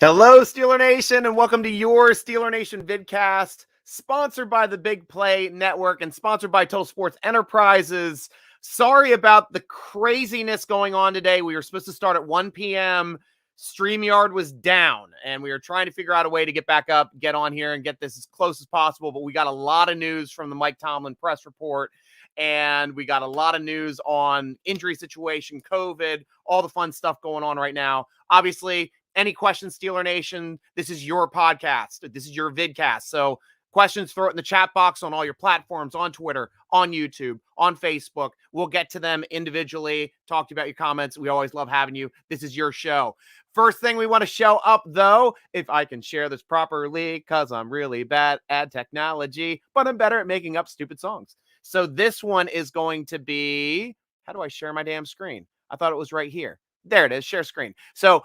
Hello, Steeler Nation, and welcome to your Steeler Nation Vidcast, sponsored by the Big Play Network and sponsored by Total Sports Enterprises. Sorry about the craziness going on today. We were supposed to start at 1 p.m. StreamYard was down, and we were trying to figure out a way to get back up, get on here, and get this as close as possible. But we got a lot of news from the Mike Tomlin press report, and we got a lot of news on injury situation, COVID, all the fun stuff going on right now. Obviously, any questions, Steeler Nation, this is your podcast. This is your vidcast. So questions, throw it in the chat box on all your platforms, on Twitter, on YouTube, on Facebook. We'll get to them individually, talk to you about your comments. We always love having you. This is your show. First thing we want to show up, though, if I can share this properly, because I'm really bad at technology, but I'm better at making up stupid songs. So this one is going to be, how do I share my damn screen? I thought it was right here. There it is, share screen. So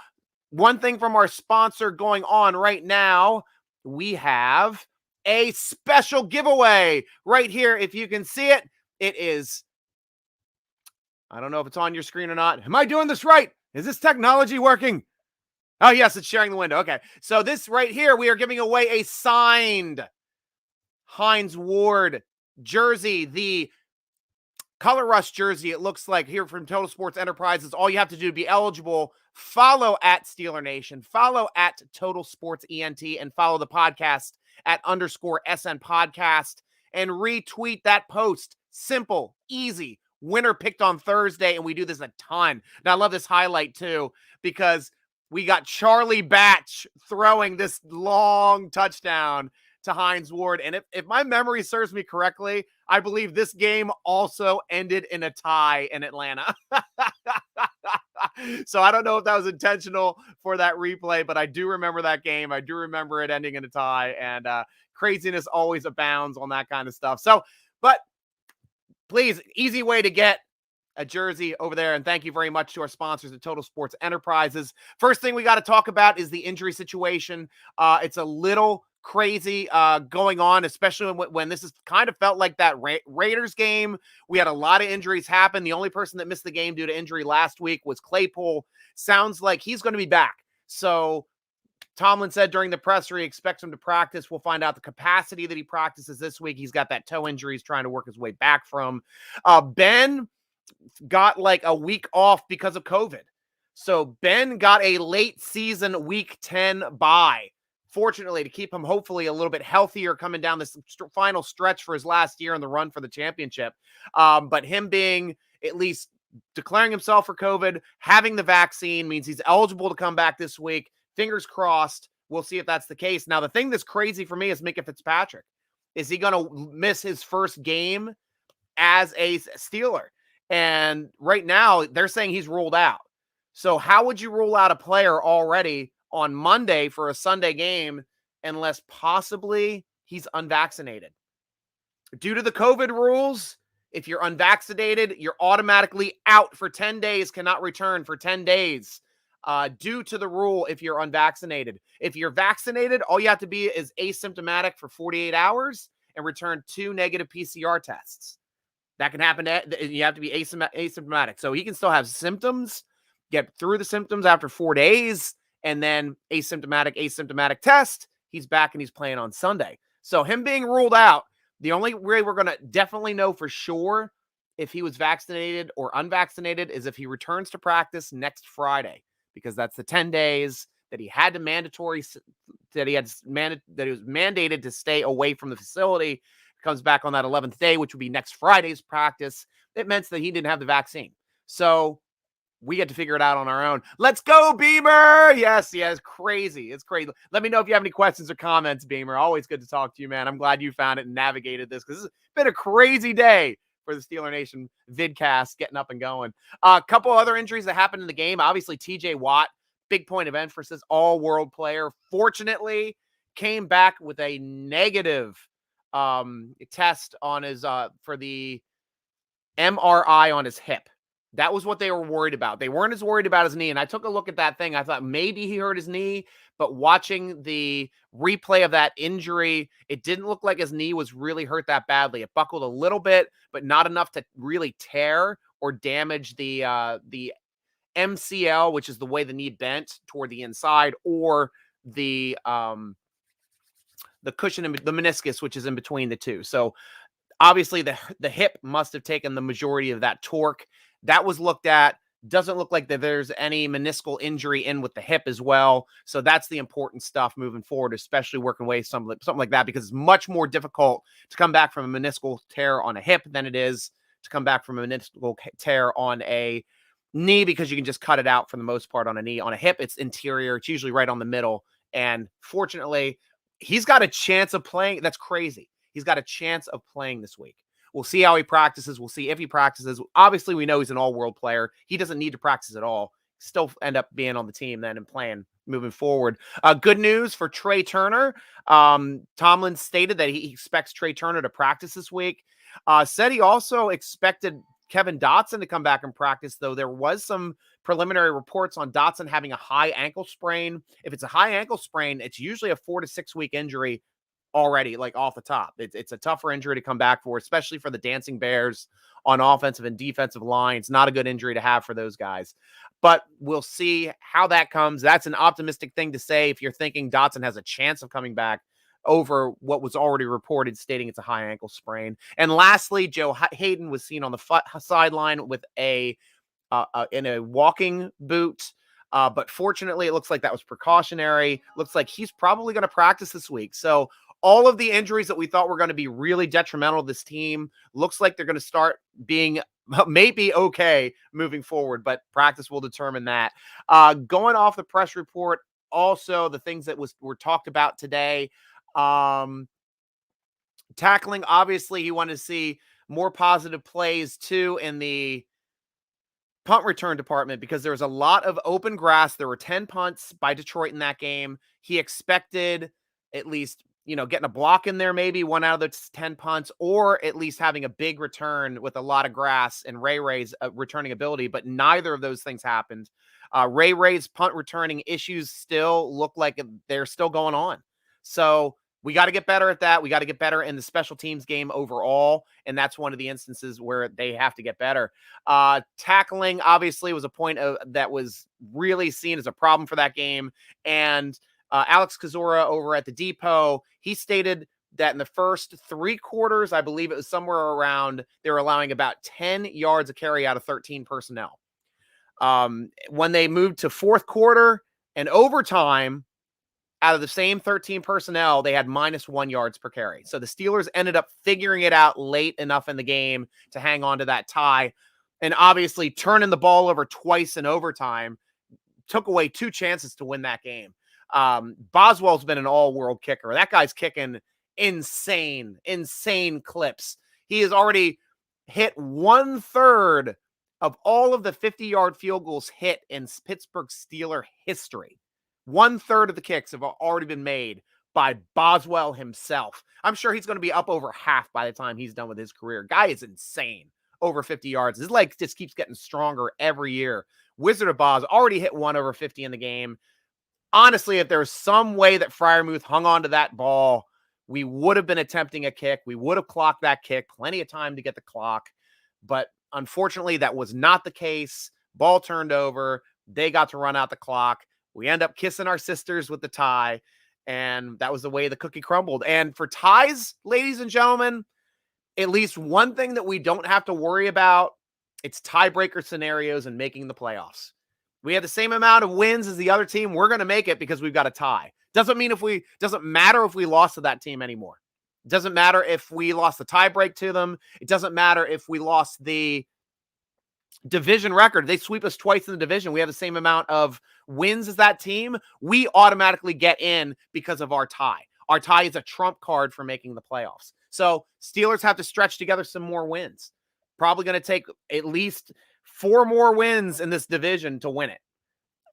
one thing from our sponsor going on right now, we have a special giveaway right here. If you can see it, it is, I don't know if it's on your screen or not. Am I doing this right? Is this technology working? Oh, yes, it's sharing the window. Okay, so this right here, we are giving away a signed Hines Ward jersey, the Color Rush jersey, it looks like, here from Total Sports Enterprises. All you have to do to be eligible, follow at Steeler Nation, follow at Total Sports ENT, and follow the podcast at _SN Podcast, and retweet that post. Simple, easy. Winner picked on Thursday, and we do this a ton. Now, I love this highlight, too, because we got Charlie Batch throwing this long touchdown to Hines Ward. And if my memory serves me correctly, I believe this game also ended in a tie in Atlanta. So I don't know if that was intentional for that replay, but I do remember that game. I do remember it ending in a tie, and craziness always abounds on that kind of stuff. So, but please, easy way to get a jersey over there. And thank you very much to our sponsors at Total Sports Enterprises. First thing we got to talk about is the injury situation. It's a little crazy going on, especially when this is kind of felt like that Raiders game. We had a lot of injuries happen. The only person that missed the game due to injury last week was Claypool. Sounds like he's going to be back. So Tomlin said during the presser he expects him to practice. We'll find out the capacity that he practices this week. He's got that toe injury he's trying to work his way back from. Ben got like a week off because of COVID. So Ben got a late season week 10 bye, fortunately, to keep him hopefully a little bit healthier coming down this final stretch for his last year in the run for the championship. But him being at least declaring himself for COVID, having the vaccine means he's eligible to come back this week. Fingers crossed. We'll see if that's the case. Now, the thing that's crazy for me is Minkah Fitzpatrick. Is he going to miss his first game as a Steeler? And right now, they're saying he's ruled out. So how would you rule out a player already on Monday for a Sunday game unless possibly he's unvaccinated? Due to the COVID rules, if you're unvaccinated, you're automatically out for 10 days, cannot return for 10 days. Due to the rule, if you're unvaccinated. If you're vaccinated, all you have to be is asymptomatic for 48 hours and return 2 negative PCR tests. That can happen. You have to be asymptomatic. So he can still have symptoms, get through the symptoms after 4 days, and then asymptomatic test. He's back and he's playing on Sunday. So him being ruled out, the only way we're going to definitely know for sure if he was vaccinated or unvaccinated is if he returns to practice next Friday, because that's the 10 days that he had to that he was mandated to stay away from the facility. Comes back on that 11th day, which would be next Friday's practice. It meant that he didn't have the vaccine. So we get to figure it out on our own. Let's go, Beamer. Yes, crazy. It's crazy. Let me know if you have any questions or comments, Beamer. Always good to talk to you, man. I'm glad you found it and navigated this, because this has been a crazy day for the Steeler Nation vidcast getting up and going. A couple other injuries that happened in the game. Obviously, TJ Watt, big point of emphasis, all-world player. Fortunately, came back with a negative test on his for the MRI on his hip. That was what they were worried about. They weren't as worried about his knee. And I took a look at that thing. I thought maybe he hurt his knee, but watching the replay of that injury, it didn't look like his knee was really hurt that badly. It buckled a little bit, but not enough to really tear or damage the MCL, which is the way the knee bent toward the inside, or the cushion, the meniscus, which is in between the two. So obviously the hip must have taken the majority of that torque. That was looked at. Doesn't look like that there's any meniscal injury in with the hip as well. So that's the important stuff moving forward, especially working away something like that, because it's much more difficult to come back from a meniscal tear on a hip than it is to come back from a meniscal tear on a knee, because you can just cut it out for the most part on a knee. On a hip, it's interior. It's usually right on the middle. And fortunately, he's got a chance of playing. That's crazy. He's got a chance of playing this week. We'll see how he practices. We'll see if he practices. Obviously, we know he's an all-world player. He doesn't need to practice at all. Still end up being on the team then and playing moving forward. Good news for Trey Turner. Tomlin stated that he expects Trey Turner to practice this week. Said he also expected Kevin Dotson to come back and practice, though there was some preliminary reports on Dotson having a high ankle sprain. If it's a high ankle sprain, it's usually a 4 to 6 week injury already, like off the top. It's a tougher injury to come back for, especially for the Dancing Bears on offensive and defensive line. It's not a good injury to have for those guys, but we'll see how that comes. That's an optimistic thing to say if you're thinking Dotson has a chance of coming back over what was already reported stating it's a high ankle sprain. And lastly, Joe Hayden was seen on the sideline with in a walking boot. But fortunately, it looks like that was precautionary. Looks like he's probably going to practice this week. So all of the injuries that we thought were going to be really detrimental to this team looks like they're going to start being maybe okay moving forward, but practice will determine that. Going off the press report, also the things that were talked about today, tackling, obviously he wanted to see more positive plays too in the punt return department, because there was a lot of open grass. There were 10 punts by Detroit in that game. He expected at least, getting a block in there, maybe one out of the 10 punts, or at least having a big return with a lot of grass and Ray's returning ability, but neither of those things happened. Ray's punt returning issues still look like they're still going on. So we got to get better at that. We got to get better in the special teams game overall, and that's one of the instances where they have to get better. Tackling, obviously, was a point that was really seen as a problem for that game, and Alex Kozora over at the Depot, he stated that in the first 3 quarters, I believe it was somewhere around, they were allowing about 10 yards of carry out of 13 personnel. When they moved to fourth quarter and overtime, out of the same 13 personnel, they had -1 yards per carry. So the Steelers ended up figuring it out late enough in the game to hang on to that tie. And obviously turning the ball over twice in overtime took away 2 chances to win that game. Boswell's been an all-world kicker. That guy's kicking insane clips. He has already hit 1/3 of all of the 50-yard field goals hit in Pittsburgh Steeler history. 1/3 of the kicks have already been made by Boswell himself. I'm sure he's going to be up over half by the time he's done with his career. Guy is insane. Over 50 yards. His leg just keeps getting stronger every year. Wizard of Boz already hit 1 over 50 in the game. Honestly, if there was some way that Freiermuth hung on to that ball, we would have been attempting a kick. We would have clocked that kick. Plenty of time to get the clock. But unfortunately, that was not the case. Ball turned over. They got to run out the clock. We end up kissing our sisters with the tie. And that was the way the cookie crumbled. And for ties, ladies and gentlemen, at least one thing that we don't have to worry about, it's tiebreaker scenarios and making the playoffs. We have the same amount of wins as the other team. We're going to make it because we've got a tie. Doesn't matter if we lost to that team anymore. It doesn't matter if we lost the tiebreak to them. It doesn't matter if we lost the division record. They sweep us twice in the division. We have the same amount of wins as that team. We automatically get in because of our tie. Our tie is a trump card for making the playoffs. So Steelers have to stretch together some more wins. Probably going to take at least 4 more wins in this division to win it.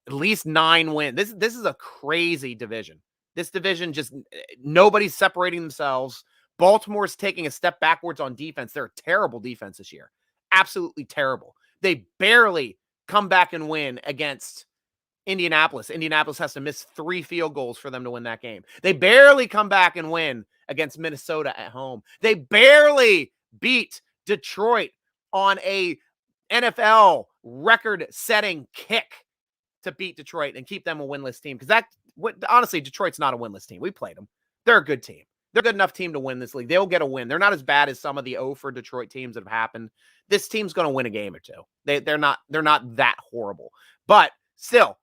At least 9 wins. This is a crazy division. This division, just nobody's separating themselves. Baltimore's taking a step backwards on defense. They're a terrible defense this year. Absolutely terrible. They barely come back and win against Indianapolis. Indianapolis has to miss 3 field goals for them to win that game. They barely come back and win against Minnesota at home. They barely beat Detroit on a NFL record-setting kick to beat Detroit and keep them a winless team. Because honestly, Detroit's not a winless team. We played them. They're a good team. They're a good enough team to win this league. They'll get a win. They're not as bad as some of the 0 for Detroit teams that have happened. This team's going to win a game or two. They're not that horrible. But still,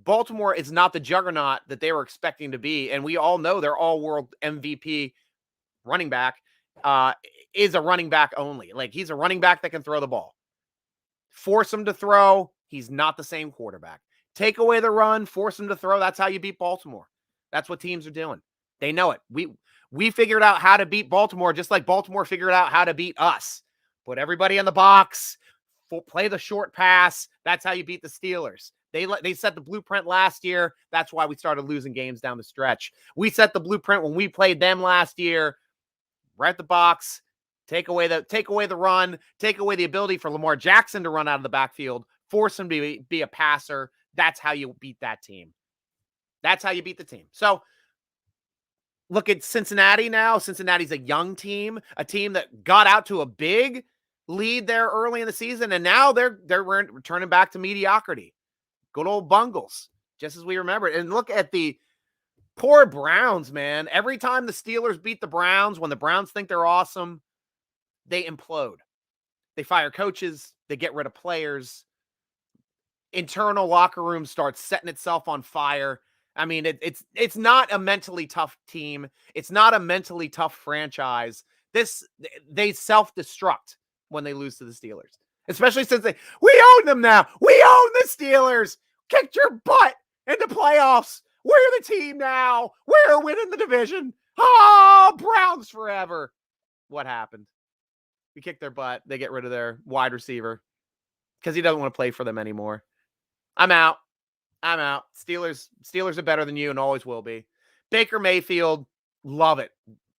Baltimore is not the juggernaut that they were expecting to be. And we all know their all-world MVP running back is a running back only. Like, he's a running back that can throw the ball. Force him to throw. He's not the same quarterback. Take away the run, force him to throw. That's how you beat Baltimore. That's what teams are doing. They know it. We figured out how to beat Baltimore just like Baltimore figured out how to beat us. Put everybody in the box, play the short pass. That's how you beat the Steelers. They set the blueprint last year. That's why we started losing games down the stretch. We set the blueprint when we played them last year. Right the box, take away the run, take away the ability for Lamar Jackson to run out of the backfield, force him to be a passer. That's how you beat that team. That's how you beat the team. So look at Cincinnati now. Cincinnati's a young team, a team that got out to a big lead there early in the season, and now they're returning back to mediocrity. Good old Bungles, just as we remember it. And look at the poor Browns, man. Every time the Steelers beat the Browns, when the Browns think they're awesome, they implode. They fire coaches. They get rid of players. Internal locker room starts setting itself on fire. I mean, it's not a mentally tough team. It's not a mentally tough franchise. They self-destruct when they lose to the Steelers, especially since we own them now. We own the Steelers. Kicked your butt into playoffs. We're the team now. We're winning the division. Oh, Browns forever. What happened? We kicked their butt. They get rid of their wide receiver because he doesn't want to play for them anymore. I'm out. Steelers are better than you and always will be. Baker Mayfield, love it.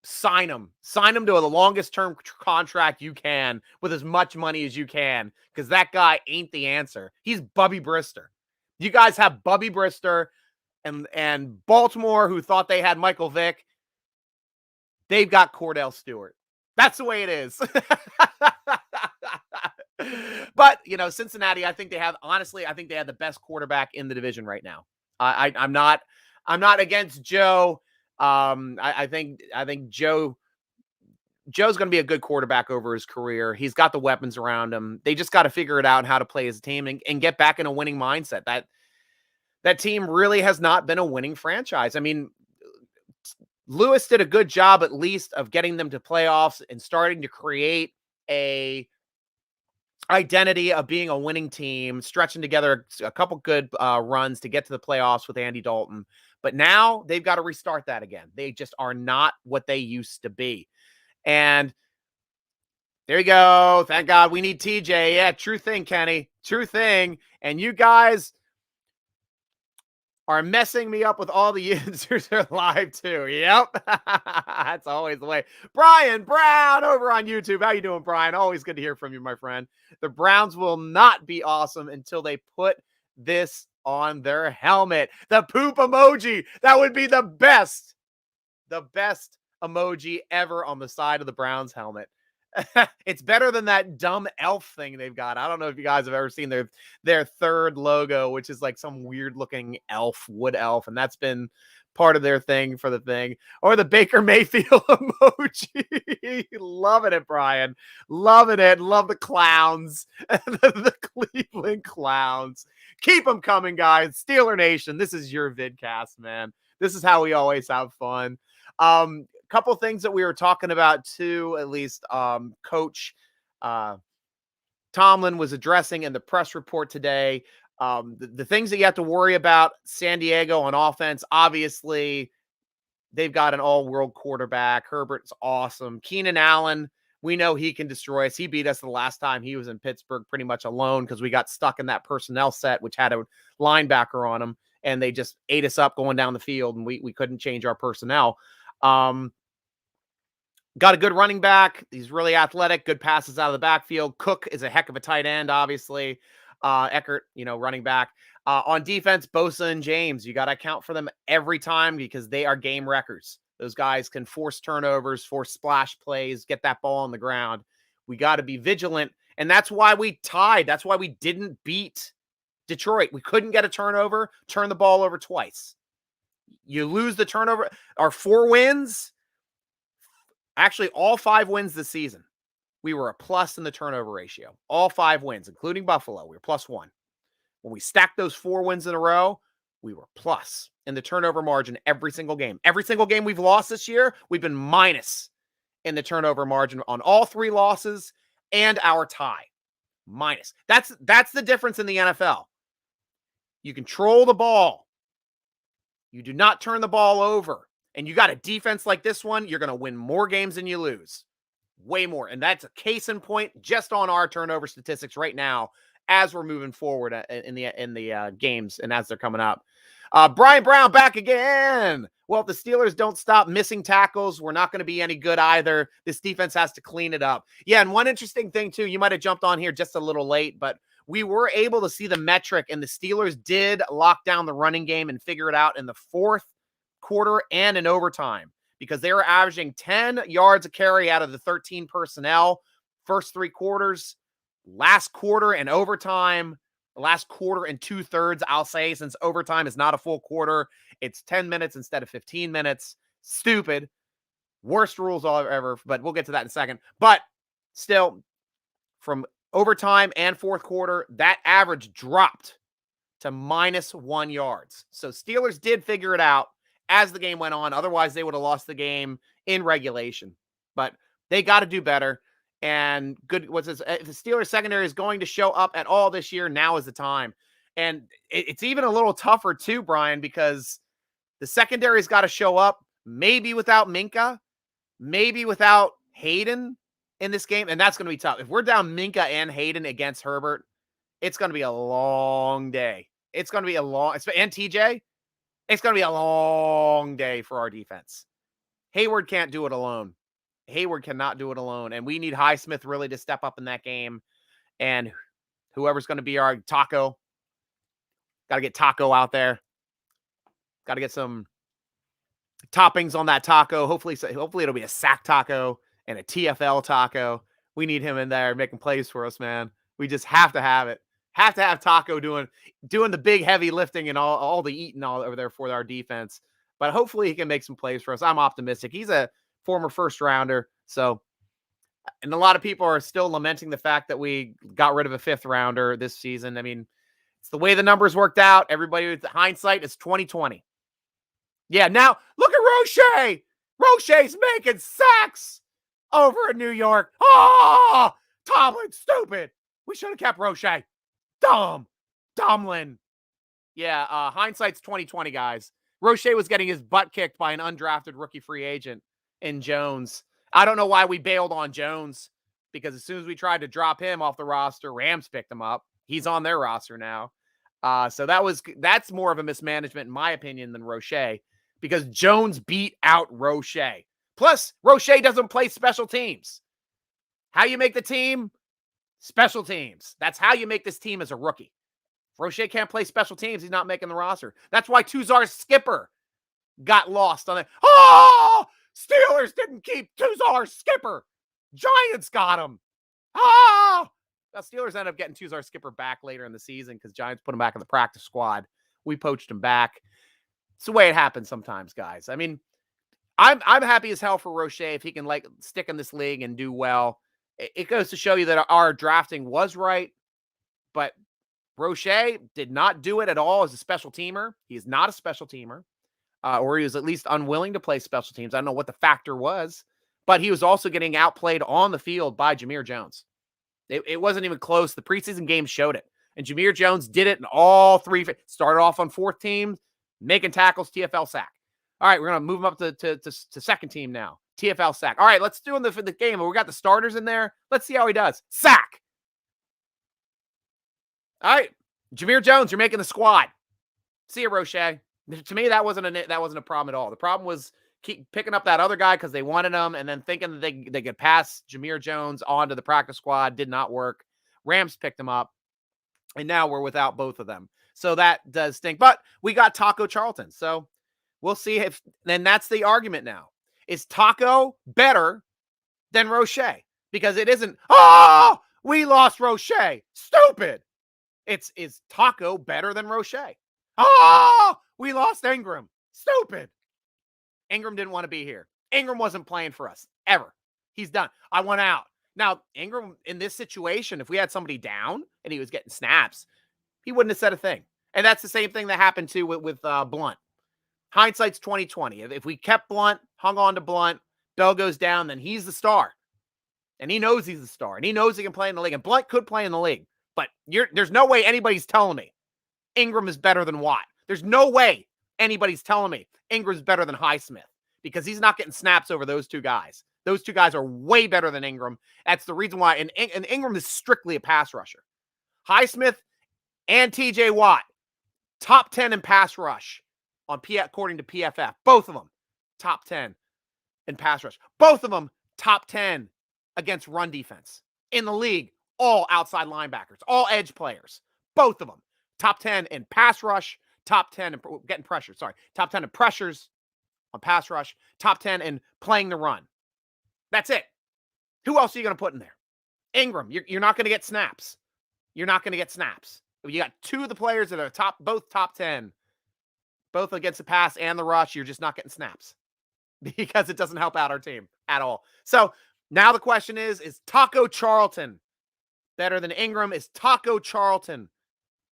Sign him. Sign him to the longest term contract you can with as much money as you can, because that guy ain't the answer. He's Bubby Brister. You guys have Bubby Brister and Baltimore, who thought they had Michael Vick. They've got Cordell Stewart. That's the way it is. But, Cincinnati, I think they have the best quarterback in the division right now. I'm not against Joe. I think Joe's going to be a good quarterback over his career. He's got the weapons around him. They just got to figure it out how to play as a team and get back in a winning mindset. That team really has not been a winning franchise. I mean, Lewis did a good job, at least, of getting them to playoffs and starting to create a identity of being a winning team, stretching together a couple good runs to get to the playoffs with Andy Dalton. But now they've got to restart that again. They just are not what they used to be. And there you go. Thank God we need TJ. Yeah, true thing, Kenny. True thing. And you guys are messing me up with all the users are live too. Yep. That's always the way. Brian Brown over on YouTube. How you doing, Brian? Always good to hear from you, my friend. The Browns will not be awesome until they put this on their helmet. The poop emoji. That would be the best emoji ever on the side of the Browns helmet. It's better than that dumb elf thing they've got. I don't know if you guys have ever seen their third logo, which is like some weird looking wood elf. And that's been part of their thing for the thing. Or the Baker Mayfield emoji. Loving it, Brian. Loving it. Love the clowns. The Cleveland Clowns. Keep them coming, guys. Steeler Nation. This is your vidcast, man. This is how we always have fun. Couple things that we were talking about too, at least Coach Tomlin was addressing in the press report today. The things that you have to worry about San Diego on offense, obviously, they've got an all-world quarterback. Herbert's awesome. Keenan Allen, we know he can destroy us. He beat us the last time he was in Pittsburgh pretty much alone because we got stuck in that personnel set, which had a linebacker on him, and they just ate us up going down the field, and we couldn't change our personnel. Got a good running back. He's really athletic, good passes out of the backfield. Cook is a heck of a tight end, obviously. Eckert, running back. On defense, Bosa and James, you got to account for them every time because they are game wreckers. Those guys can force turnovers, force splash plays, get that ball on the ground. We got to be vigilant, and that's why we tied. That's why we didn't beat Detroit. We couldn't get a turnover, turn the ball over twice. You lose the turnover. Our 4 wins, actually all 5 wins this season, we were a plus in the turnover ratio. All 5 wins, including Buffalo, we were +1. When we stacked those 4 wins in a row, we were plus in the turnover margin every single game. Every single game we've lost this year, we've been minus in the turnover margin on all 3 losses and our tie. Minus. That's the difference in the NFL. You control the ball. You do not turn the ball over. And you got a defense like this one, you're going to win more games than you lose. Way more. And that's a case in point just on our turnover statistics right now as we're moving forward in the games and as they're coming up. Brian Brown back again. Well, if the Steelers don't stop missing tackles, we're not going to be any good either. This defense has to clean it up. Yeah, and one interesting thing, too, you might have jumped on here just a little late, but we were able to see the metric, and the Steelers did lock down the running game and figure it out in the 4th quarter and in overtime because they were averaging 10 yards a carry out of the 13 personnel first 3 quarters. Last quarter and overtime, last quarter and 2/3, I'll say, since overtime is not a full quarter, it's 10 minutes instead of 15 minutes. Stupid. Worst rules ever, but we'll get to that in a second. But still, from overtime and 4th quarter, that average dropped to -1 yards. So Steelers did figure it out as the game went on. Otherwise, they would have lost the game in regulation. But they got to do better. And good, if the Steelers secondary is going to show up at all this year, now is the time. And it's even a little tougher too, Brian, because the secondary's got to show up, maybe without Minkah, maybe without Hayden in this game. And that's going to be tough. If we're down Minkah and Hayden against Herbert, it's going to be a long day. It's going to be and TJ, it's going to be a long day for our defense. Hayward can't do it alone. Hayward cannot do it alone. And we need Highsmith really to step up in that game. And whoever's going to be our taco, got to get Taco out there. Got to get some toppings on that taco. Hopefully it'll be a sack taco and a TFL taco. We need him in there making plays for us, man. We just have to have it. Have to have Taco doing the big heavy lifting and all the eating all over there for our defense. But hopefully he can make some plays for us. I'm optimistic. He's a former first rounder. So, and a lot of people are still lamenting the fact that we got rid of a 5th rounder this season. I mean, it's the way the numbers worked out. Everybody with hindsight is 2020. Yeah, now look at Roche. Roche's making sacks over in New York. Oh, Tomlin, stupid. We should have kept Roche. Tomlin. Yeah, hindsight's 2020, guys. Roche was getting his butt kicked by an undrafted rookie free agent in Jones. I don't know why we bailed on Jones, because as soon as we tried to drop him off the roster, Rams picked him up. He's on their roster now. So that's more of a mismanagement, in my opinion, than Roche, because Jones beat out Roche. Plus, Roche doesn't play special teams. How you make the team? Special teams. That's how you make this team as a rookie. If Roche can't play special teams, he's not making the roster. That's why Tuzar's skipper got lost on it. Oh! Steelers didn't keep Tuzar's skipper. Giants got him. Ah! Now, Steelers ended up getting Tuzar's skipper back later in the season because Giants put him back in the practice squad. We poached him back. It's the way it happens sometimes, guys. I mean, I'm happy as hell for Roche if he can stick in this league and do well. It goes to show you that our drafting was right, but Roche did not do it at all as a special teamer. He is not a special teamer. Or he was at least unwilling to play special teams. I don't know what the factor was, but he was also getting outplayed on the field by Jameer Jones. It wasn't even close. The preseason game showed it. And Jameer Jones did it in all 3. Started off on 4th team, making tackles, TFL sack. All right, we're going to move him up to 2nd team now. TFL sack. All right, let's do the game. We got the starters in there. Let's see how he does. Sack. All right, Jameer Jones, you're making the squad. See you, Roche. To me, that wasn't a problem at all. The problem was keep picking up that other guy because they wanted him, and then thinking that they could pass Jameer Jones onto the practice squad. Did not work. Rams picked him up, and now we're without both of them. So that does stink. But we got Taco Charlton. So we'll see if then that's the argument now. Is Taco better than Roche? Because it isn't, we lost Roche. Stupid. Is Taco better than Roche? We lost Ingram. Stupid. Ingram didn't want to be here. Ingram wasn't playing for us ever. He's done. I want out. Now, Ingram, in this situation, if we had somebody down and he was getting snaps, he wouldn't have said a thing. And that's the same thing that happened too with Blunt. Hindsight's 2020. If we kept Blunt, hung on to Blunt, Bell goes down, then he's the star. And he knows he's the star. And he knows he can play in the league. And Blunt could play in the league. But there's no way anybody's telling me Ingram is better than Watt. There's no way anybody's telling me Ingram's better than Highsmith, because he's not getting snaps over those two guys. Those two guys are way better than Ingram. That's the reason why. And Ingram is strictly a pass rusher. Highsmith and TJ Watt, top 10 in pass rush according to PFF. Both of them, top 10 in pass rush. Both of them, top 10 against run defense in the league. All outside linebackers, all edge players. Both of them, top 10 in pass rush, top 10 in getting pressure. Sorry, top 10 in pressures on pass rush, top 10 in playing the run. That's it. Who else are you going to put in there? Ingram, you're not going to get snaps. You're not going to get snaps. You got two of the players that are both top 10, both against the pass and the rush. You're just not getting snaps because it doesn't help out our team at all. So now the question is Taco Charlton better than Ingram? Is Taco Charlton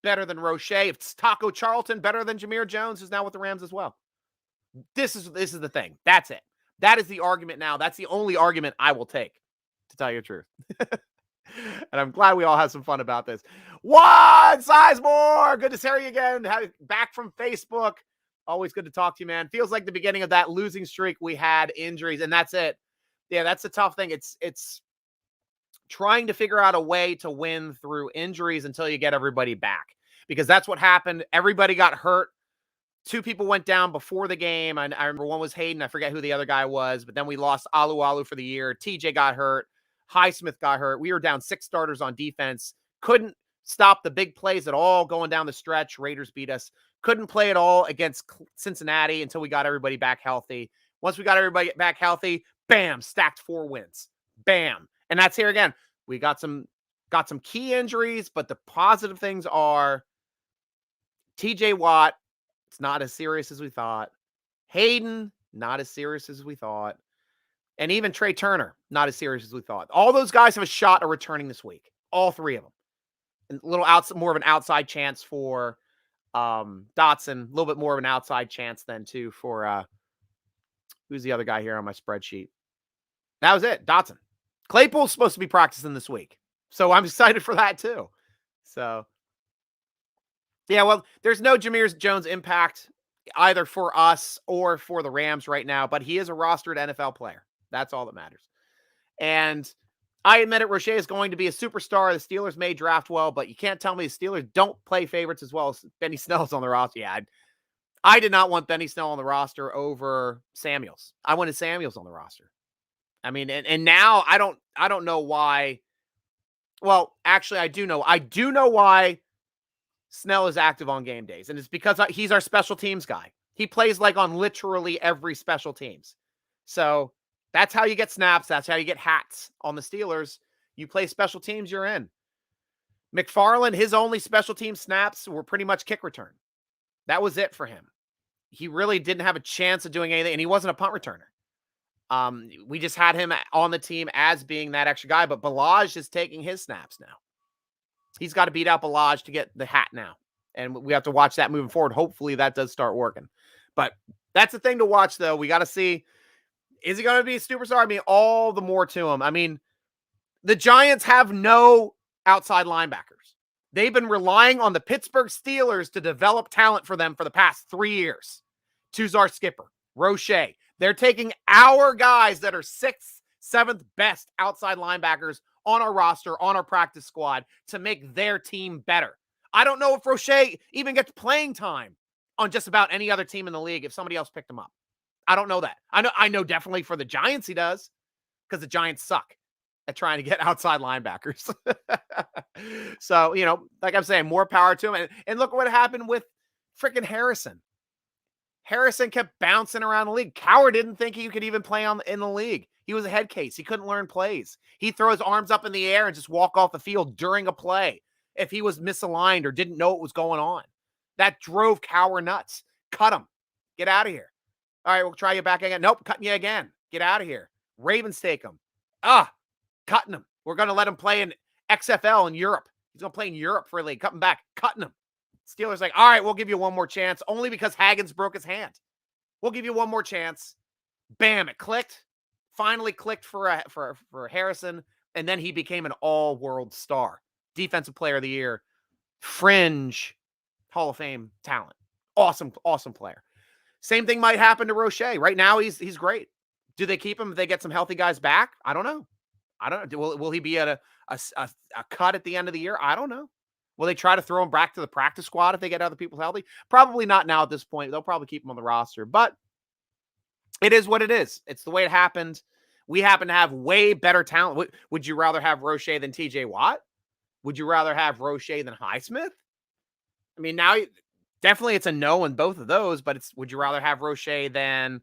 better than Roche? If it's Taco Charlton better than Jameer Jones, who's now with the Rams as well? This is the thing. That's it. That is the argument now. That's the only argument I will take, to tell you the truth. And I'm glad we all had some fun about this. One Sizemore, good to see you again. Back from Facebook. Always good to talk to you, man. Feels like the beginning of that losing streak we had, injuries, and that's it. Yeah, that's the tough thing. It's trying to figure out a way to win through injuries until you get everybody back, because that's what happened. Everybody got hurt. Two people went down before the game. I remember one was Hayden. I forget who the other guy was, but then we lost Alu for the year. TJ got hurt. Highsmith got hurt. We were down 6 starters on defense. Couldn't stop the big plays at all going down the stretch. Raiders beat us. Couldn't play at all against Cincinnati until we got everybody back healthy. Once we got everybody back healthy, bam, stacked 4 wins. Bam. And that's here again. We got some key injuries, but the positive things are TJ Watt, it's not as serious as we thought. Hayden, not as serious as we thought. And even Trey Turner, not as serious as we thought. All those guys have a shot of returning this week. All 3 of them. And a little more of an outside chance for Dotson. A little bit more of an outside chance then too for who's the other guy here on my spreadsheet? That was it. Dotson. Claypool's supposed to be practicing this week. So I'm excited for that too. So yeah, well, there's no Jameer Jones impact either for us or for the Rams right now, but he is a rostered NFL player. That's all that matters. And I admit it, Roche is going to be a superstar. The Steelers may draft well, but you can't tell me the Steelers don't play favorites as well as Benny Snell's on the roster. Yeah, I did not want Benny Snell on the roster over Samuels. I wanted Samuels on the roster. I mean, and now I don't know why. Well, actually, I do know. I do know why Snell is active on game days, and it's because he's our special teams guy. He plays like on literally every special teams. So that's how you get snaps. That's how you get hats on the Steelers. You play special teams, you're in. McFarland, his only special team snaps were pretty much kick return. That was it for him. He really didn't have a chance of doing anything, and he wasn't a punt returner. We just had him on the team as being that extra guy, but Balaj is taking his snaps now. He's got to beat out Balaj to get the hat now, and we have to watch that moving forward. Hopefully that does start working. But that's the thing to watch, though. We got to see, is he going to be a superstar? I mean, all the more to him. I mean, the Giants have no outside linebackers. They've been relying on the Pittsburgh Steelers to develop talent for them for the past 3 years. Tuzar Skipper, Roche. They're taking our guys that are 6th, 7th best outside linebackers on our roster, on our practice squad, to make their team better. I don't know if Roche even gets playing time on just about any other team in the league if somebody else picked him up. I don't know that. I know definitely for the Giants he does, because the Giants suck at trying to get outside linebackers. So, you know, like I'm saying, more power to him. And look what happened with freaking Harrison. Harrison kept bouncing around the league. Cowher didn't think he could even play in the league. He was a head case. He couldn't learn plays. He'd throw his arms up in the air and just walk off the field during a play if he was misaligned or didn't know what was going on. That drove Cowher nuts. Cut him. Get out of here. All right, we'll try you back again. Nope, cutting you again. Get out of here. Ravens take him. Cutting him. We're going to let him play in XFL in Europe. He's going to play in Europe for a league. Cutting back. Cutting him. Steelers like, all right, we'll give you one more chance, only because Haggins broke his hand. We'll give you one more chance. Bam, it clicked. Finally clicked for Harrison, and then he became an all-world star. Defensive Player of the Year. Fringe Hall of Fame talent. Awesome, awesome player. Same thing might happen to Roche. Right now, he's great. Do they keep him if they get some healthy guys back? I don't know. Will he be at a cut at the end of the year? I don't know. Will they try to throw him back to the practice squad if they get other people healthy? Probably not now at this point. They'll probably keep him on the roster, but it is what it is. It's the way it happened. We happen to have way better talent. Would you rather have Roche than TJ Watt? Would you rather have Roche than Highsmith? I mean, now definitely it's a no in both of those, but would you rather have Roche than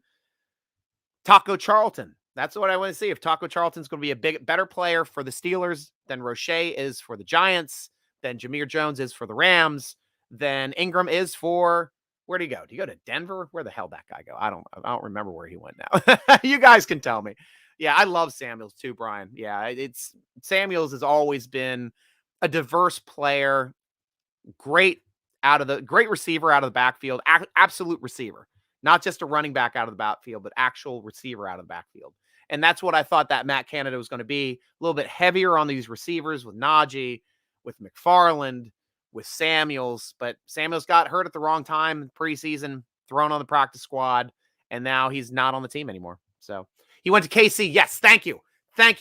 Taco Charlton? That's what I want to see. If Taco Charlton's going to be a better player for the Steelers than Roche is for the Giants, then Jameer Jones is for the Rams, then Ingram is for, where do you go? Do you go to Denver? Where the hell that guy go? I don't remember where he went now. You guys can tell me. Yeah, I love Samuels too, Brian. Yeah, Samuels has always been a diverse player, great receiver out of the backfield, absolute receiver, not just a running back out of the backfield, but actual receiver out of the backfield. And that's what I thought that Matt Canada was going to be, a little bit heavier on these receivers with Najee, with McFarland, with Samuels, but Samuels got hurt at the wrong time in preseason, thrown on the practice squad, and now he's not on the team anymore. So he went to KC. Yes, thank you.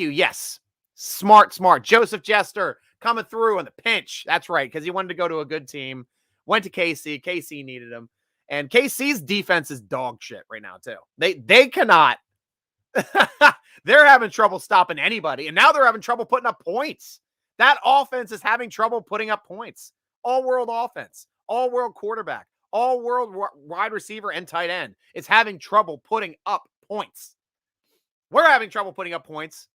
Yes. Smart. Joseph Jester coming through on the pinch. That's right, because he wanted to go to a good team. Went to KC. KC needed him. And KC's defense is dog shit right now, too. They cannot. They're having trouble stopping anybody, and now they're having trouble putting up points. That offense is having trouble putting up points. All-world offense, all-world quarterback, all-world wide receiver and tight end. It's having trouble putting up points. We're having trouble putting up points.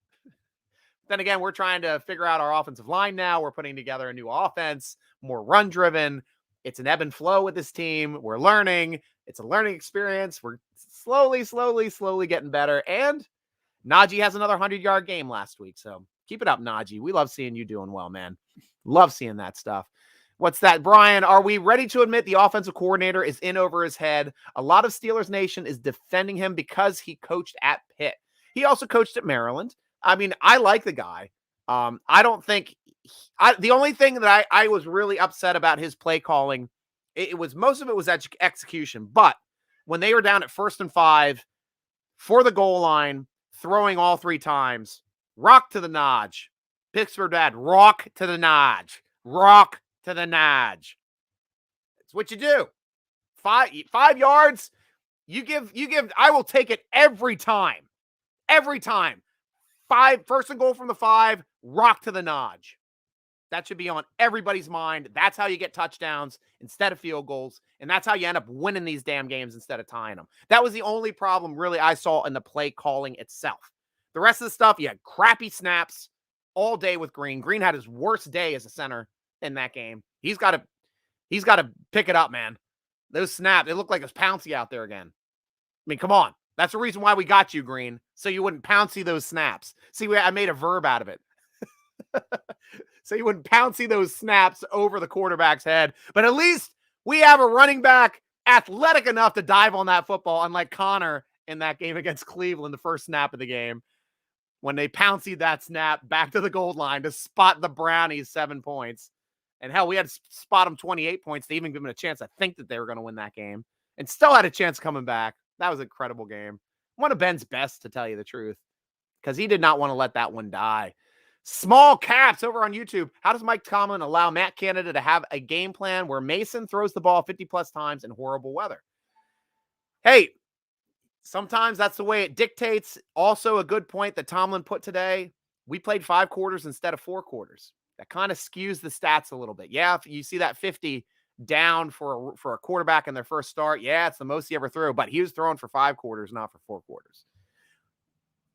Then again, we're trying to figure out our offensive line now. We're putting together a new offense, more run-driven. It's an ebb and flow with this team. We're learning. It's a learning experience. We're slowly getting better. And Najee has another 100-yard game last week. So keep it up, Najee. We love seeing you doing well, man. Love seeing that stuff. What's that, Brian? Are we ready to admit the offensive coordinator is in over his head? A lot of Steelers Nation is defending him because he coached at Pitt. He also coached at Maryland. I mean, I like the guy. I don't think the only thing that I was really upset about his play calling, it was most of it was execution. But when they were down at 1st and 5 for the goal line, throwing all 3 times, rock to the Naj. Pittsburgh dad, rock to the Naj. Rock to the Naj. It's what you do. 5 yards, you give, I will take it every time. Every time. 1st and goal from the 5, rock to the Naj. That should be on everybody's mind. That's how you get touchdowns instead of field goals. And that's how you end up winning these damn games instead of tying them. That was the only problem really I saw in the play calling itself. The rest of the stuff, you had crappy snaps all day with Green. Green had his worst day as a center in that game. He's got to pick it up, man. Those snaps, it looked like it was Pouncey out there again. I mean, come on. That's the reason why we got you, Green, so you wouldn't Pouncey those snaps. See, I made a verb out of it. So you wouldn't Pouncey those snaps over the quarterback's head. But at least we have a running back athletic enough to dive on that football, unlike Connor in that game against Cleveland, the first snap of the game, when they Pounceyed that snap back to the goal line to spot the Brownies 7 points. And hell, we had to spot them 28 points to even give them a chance. I think that they were going to win that game and still had a chance coming back. That was an incredible game. One of Ben's best, to tell you the truth, because he did not want to let that one die. Small Caps over on YouTube. How does Mike Tomlin allow Matt Canada to have a game plan where Mason throws the ball 50-plus times in horrible weather? Hey, sometimes that's the way it dictates. Also, a good point that Tomlin put today. We played 5 quarters instead of 4 quarters. That kind of skews the stats a little bit. Yeah, if you see that 50 down for a quarterback in their first start, yeah, it's the most he ever threw, but he was throwing for 5 quarters, not for 4 quarters.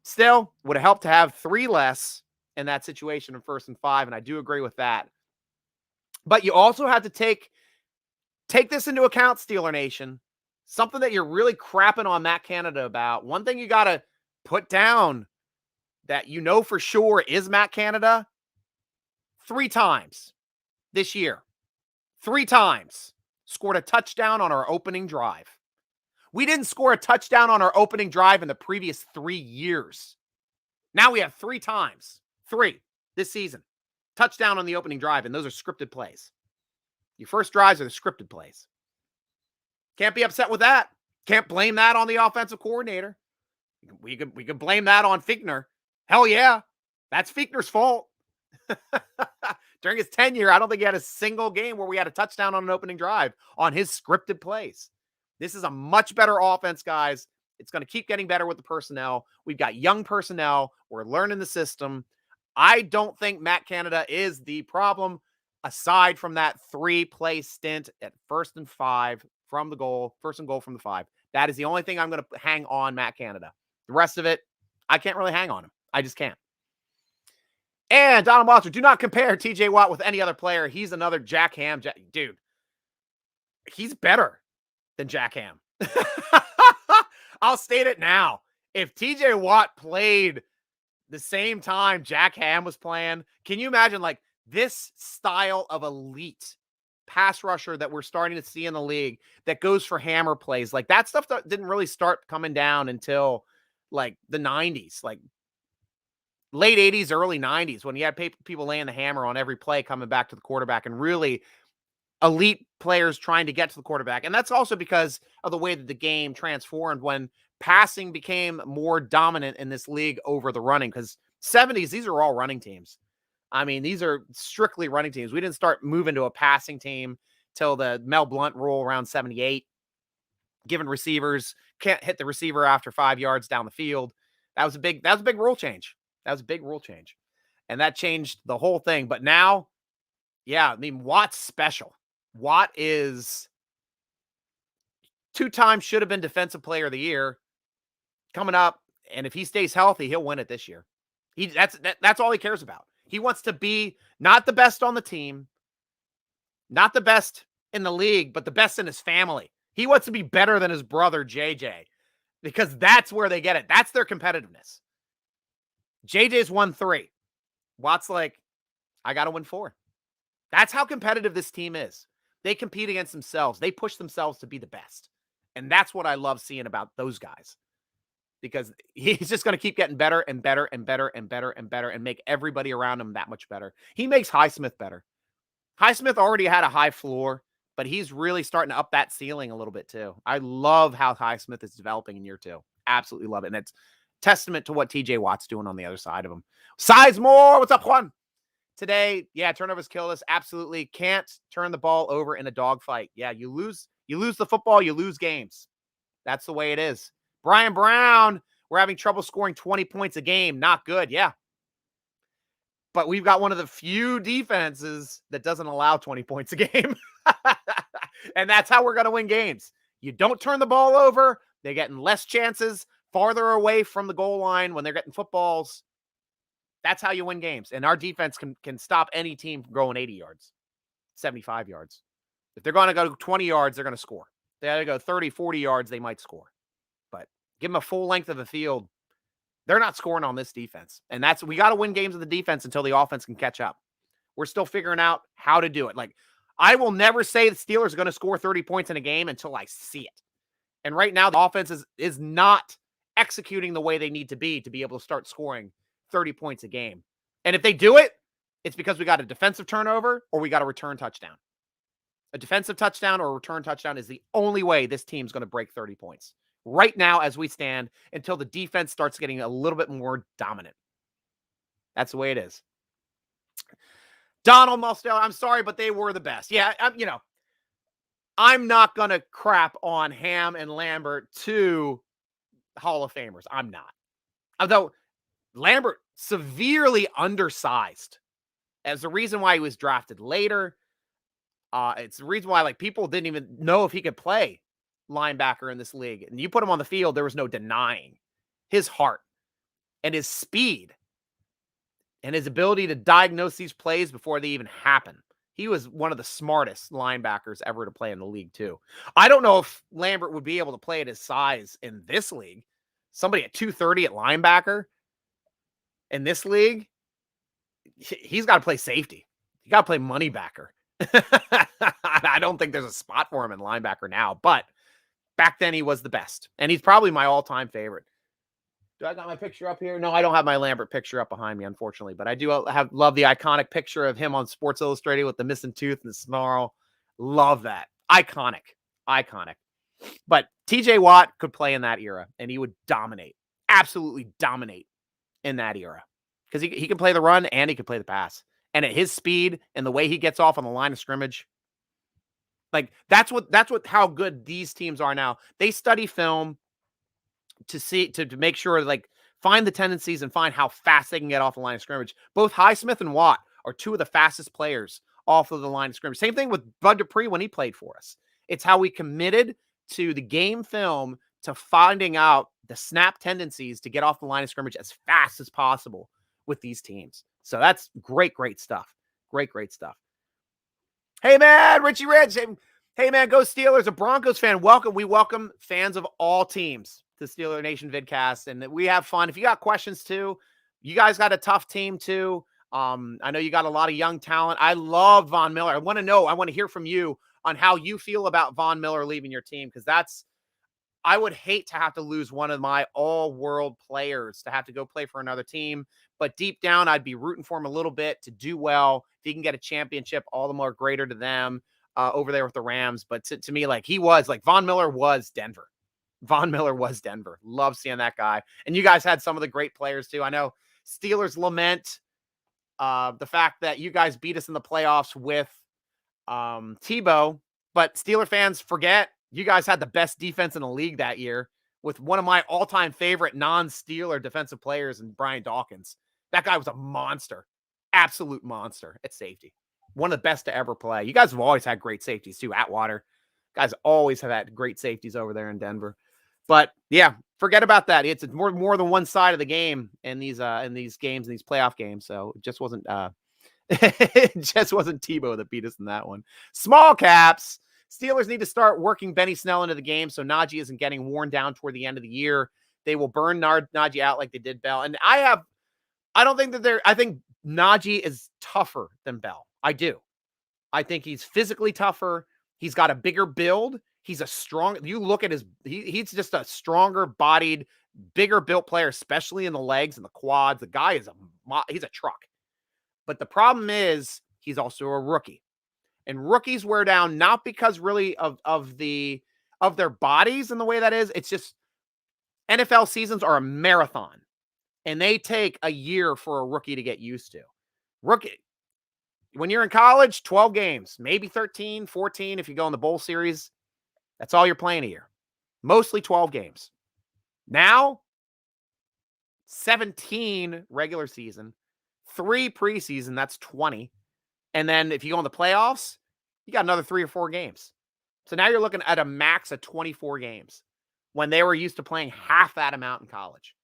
Still, would have helped to have 3 less in that situation in 1st and 5, and I do agree with that. But you also have to take this into account, Steeler Nation. something that you're really crapping on Matt Canada about, one thing you got to put down that you know for sure is Matt Canada, 3 times this year, 3 times scored a touchdown on our opening drive. We didn't score a touchdown on our opening drive in the previous 3 years. Now we have 3 times, 3 this season, touchdown on the opening drive, and those are scripted plays. Your first drives are the scripted plays. Can't be upset with that. Can't blame that on the offensive coordinator. We could blame that on Fichtner. Hell yeah. That's Fichtner's fault. During his tenure, I don't think he had a single game where we had a touchdown on an opening drive on his scripted plays. This is a much better offense, guys. It's going to keep getting better with the personnel. We've got young personnel. We're learning the system. I don't think Matt Canada is the problem, aside from that 3-play stint at 1st and 5 from the goal, 1st and goal from the 5. That is the only thing I'm going to hang on Matt Canada. The rest of it, I can't really hang on him. I just can't. And Donald Walter, do not compare TJ Watt with any other player. He's another Jack Ham. Dude, he's better than Jack Ham. I'll state it now. If TJ Watt played the same time Jack Ham was playing, can you imagine like this style of elite pass rusher that we're starting to see in the league that goes for hammer plays? Like that stuff that didn't really start coming down until like the 90s, like late 80s, early 90s, when you had people laying the hammer on every play coming back to the quarterback and really elite players trying to get to the quarterback. And that's also because of the way that the game transformed when passing became more dominant in this league over the running. Because 70s, these are all running teams. I mean, these are strictly running teams. We didn't start moving to a passing team till the Mel Blount rule around 78, giving receivers can't hit the receiver after 5 yards down the field. That was a big rule change. That was a big rule change. And that changed the whole thing. But now, yeah, I mean, Watt's special. Watt is 2 times should have been Defensive Player of the Year coming up. And if he stays healthy, he'll win it this year. That's all he cares about. He wants to be not the best on the team, not the best in the league, but the best in his family. He wants to be better than his brother, JJ, because that's where they get it. That's their competitiveness. JJ's won 3. Watt's like, I got to win 4. That's how competitive this team is. They compete against themselves. They push themselves to be the best. And that's what I love seeing about those guys. Because he's just going to keep getting better and better and better and better and better and make everybody around him that much better. He makes Highsmith better. Highsmith already had a high floor, but he's really starting to up that ceiling a little bit too. I love how Highsmith is developing in year 2. Absolutely love it. And it's testament to what TJ Watt's doing on the other side of him. Sizemore, what's up, Juan? Today, yeah, turnovers kill us. Absolutely can't turn the ball over in a dogfight. Yeah, you lose the football, you lose games. That's the way it is. Brian Brown, we're having trouble scoring 20 points a game. Not good, yeah. But we've got one of the few defenses that doesn't allow 20 points a game. And that's how we're going to win games. You don't turn the ball over. They're getting less chances farther away from the goal line when they're getting footballs. That's how you win games. And our defense can stop any team from going 80 yards, 75 yards. If they're going to go 20 yards, they're going to score. If they got to go 30, 40 yards, they might score. But give them a full length of the field. They're not scoring on this defense. And we got to win games with the defense until the offense can catch up. We're still figuring out how to do it. Like, I will never say the Steelers are going to score 30 points in a game until I see it. And right now, the offense is not executing the way they need to be able to start scoring 30 points a game. And if they do it, it's because we got a defensive turnover or we got a return touchdown. A defensive touchdown or a return touchdown is the only way this team's going to break 30 points. Right now, as we stand, until the defense starts getting a little bit more dominant. That's the way it is. Donald Mostel, I'm sorry, but they were the best. Yeah, I'm not going to crap on Ham and Lambert, 2 Hall of Famers. I'm not. Although Lambert severely undersized as the reason why he was drafted later. It's the reason why people didn't even know if he could play linebacker in this league. And you put him on the field, there was no denying his heart and his speed and his ability to diagnose these plays before they even happen. He was one of the smartest linebackers ever to play in the league, too. I don't know if Lambert would be able to play at his size in this league. Somebody at 230 at linebacker in this league, he's got to play safety. You got to play money backer. I don't think there's a spot for him in linebacker now, but back then he was the best. And he's probably my all-time favorite. Do I got my picture up here? No, I don't have my Lambert picture up behind me, unfortunately. But I do love the iconic picture of him on Sports Illustrated with the missing tooth and the snarl. Love that. Iconic. But TJ Watt could play in that era, and he would dominate. Absolutely dominate in that era. Because he can play the run and he can play the pass. And at his speed and the way he gets off on the line of scrimmage, like that's how good these teams are now. They study film to make sure, like, find the tendencies and find how fast they can get off the line of scrimmage. Both Highsmith and Watt are two of the fastest players off of the line of scrimmage. Same thing with Bud Dupree when he played for us. It's how we committed to the game film, to finding out the snap tendencies to get off the line of scrimmage as fast as possible with these teams. So that's great stuff. Great stuff. Hey, man, Richie Rich. Hey, man, go Steelers. A Broncos fan. Welcome. We welcome fans of all teams to Steeler Nation Vidcast, and we have fun. If you got questions too, you guys got a tough team too. I know you got a lot of young talent. I love Von Miller. I want to hear from you on how you feel about Von Miller leaving your team, because I would hate to have to lose one of my all-world players to have to go play for another team. But deep down, I'd be rooting for him a little bit to do well. If he can get a championship, all the more greater to them over there with the Rams. But to me, like, Von Miller was Denver. Love seeing that guy. And you guys had some of the great players too. I know Steelers lament the fact that you guys beat us in the playoffs with Tebow, but Steeler fans forget you guys had the best defense in the league that year with one of my all-time favorite non-Steeler defensive players in Brian Dawkins. That guy was a monster. Absolute monster at safety. One of the best to ever play. You guys have always had great safeties too. Atwater. Guys always have had great safeties over there in Denver. But yeah, forget about that. It's more than one side of the game in these games, in these playoff games. So it just wasn't Tebow that beat us in that one. Small caps. Steelers need to start working Benny Snell into the game so Najee isn't getting worn down toward the end of the year. They will burn Najee out like they did Bell. And I think Najee is tougher than Bell. I do. I think he's physically tougher. He's got a bigger build. He's you look at he's just a stronger bodied, bigger built player, especially in the legs and the quads. The guy he's a truck. But the problem is he's also a rookie. And rookies wear down not because really of their bodies and the way that is. It's just NFL seasons are a marathon. And they take a year for a rookie to get used to. When you're in college, 12 games, maybe 13, 14 if you go in the bowl series. That's all you're playing a year. Mostly 12 games. Now, 17 regular season, 3 preseason, that's 20. And then if you go in the playoffs, you got another 3 or 4 games. So now you're looking at a max of 24 games when they were used to playing half that amount in college.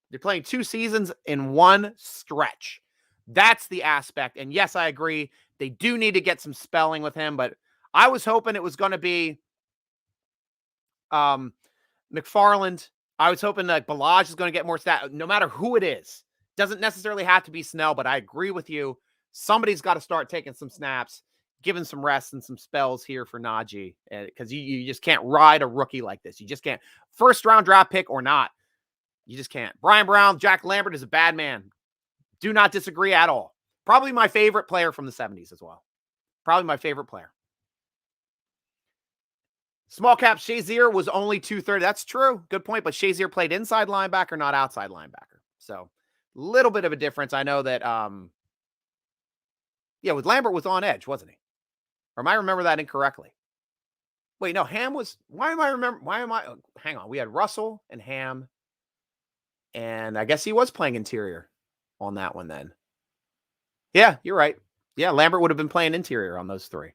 They're playing 2 seasons in one stretch. That's the aspect. And yes, I agree. They do need to get some spelling with him, but I was hoping it was going to be McFarland. I was hoping that Balaj is going to get more stat, no matter who it is. Doesn't necessarily have to be Snell, but I agree with you. Somebody's got to start taking some snaps, giving some rest and some spells here for Najee, because you just can't ride a rookie like this. You just can't. First round draft pick or not, you just can't. Brian Brown, Jack Lambert is a bad man. Do not disagree at all. Probably my favorite player from the 70s as well. Probably my favorite player. Small cap Shazier was only 230. That's true. Good point. But Shazier played inside linebacker, not outside linebacker. So little bit of a difference. I know that, with Lambert was on edge, wasn't he? Or am I remember that incorrectly? Wait, no, Ham was, hang on. We had Russell and Ham. And I guess he was playing interior on that one then. Yeah, you're right. Yeah, Lambert would have been playing interior on those 3.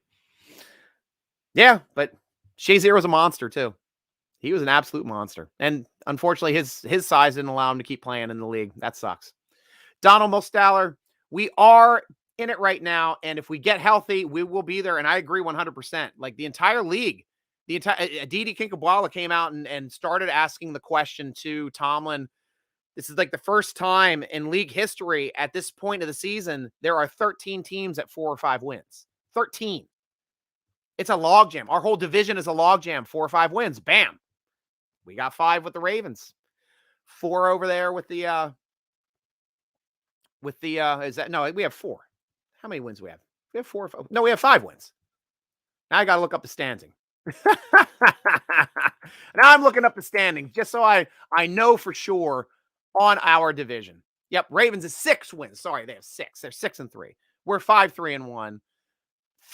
Yeah, but Shazier was a monster too. He was an absolute monster. And unfortunately, his size didn't allow him to keep playing in the league. That sucks. Donald Mostaller, we are in it right now. And if we get healthy, we will be there. And I agree 100%. Like the entire league, the entire Aditi Kinkabwala came out and started asking the question to Tomlin. This is like the first time in league history at this point of the season, there are 13 teams at 4 or 5 wins. 13. It's a logjam. Our whole division is a logjam. 4 or 5 wins. Bam. We got 5 with the Ravens. 4 over there with the is that no, we have 4. How many wins do we have? We have 4 or 5. No, we have 5 wins. Now I got to look up the standing. Now I'm looking up the standings just so I know for sure on our division. Yep, Ravens is 6 wins. Sorry, they have 6. They're 6-3. We're 5-3-1.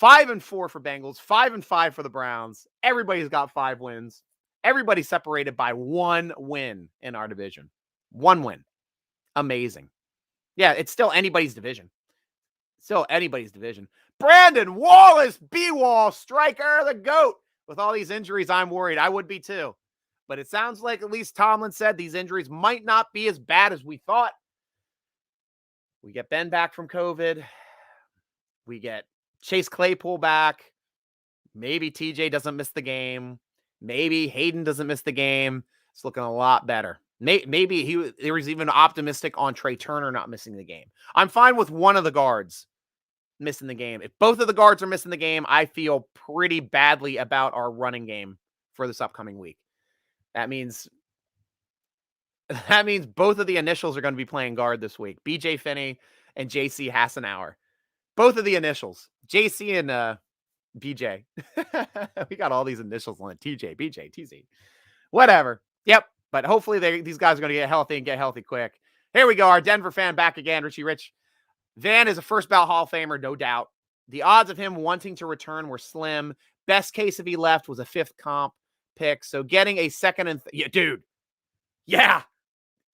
5-4 for Bengals, 5-5 for the Browns. Everybody's got 5 wins. Everybody's separated by 1 win in our division. 1 win. Amazing. Yeah, it's still anybody's division. Still anybody's division. Brandon Wallace, B-Wall, Striker, the GOAT. With all these injuries, I'm worried. I would be too. But it sounds like at least Tomlin said these injuries might not be as bad as we thought. We get Ben back from COVID. We get Chase Claypool back. Maybe TJ doesn't miss the game. Maybe Hayden doesn't miss the game. It's looking a lot better. Maybe there was even optimistic on Trey Turner not missing the game. I'm fine with one of the guards missing the game. If both of the guards are missing the game, I feel pretty badly about our running game for this upcoming week. That means both of the initials are going to be playing guard this week. BJ Finney and JC Hassenauer. Both of the initials. JC and BJ. We got all these initials on it. TJ, BJ, TZ. Whatever. Yep. But hopefully these guys are going to get healthy and get healthy quick. Here we go. Our Denver fan back again. Richie Rich. Van is a first ballot Hall of Famer, no doubt. The odds of him wanting to return were slim. Best case if he left was a 5th comp pick. So getting a second and yeah, dude. Yeah.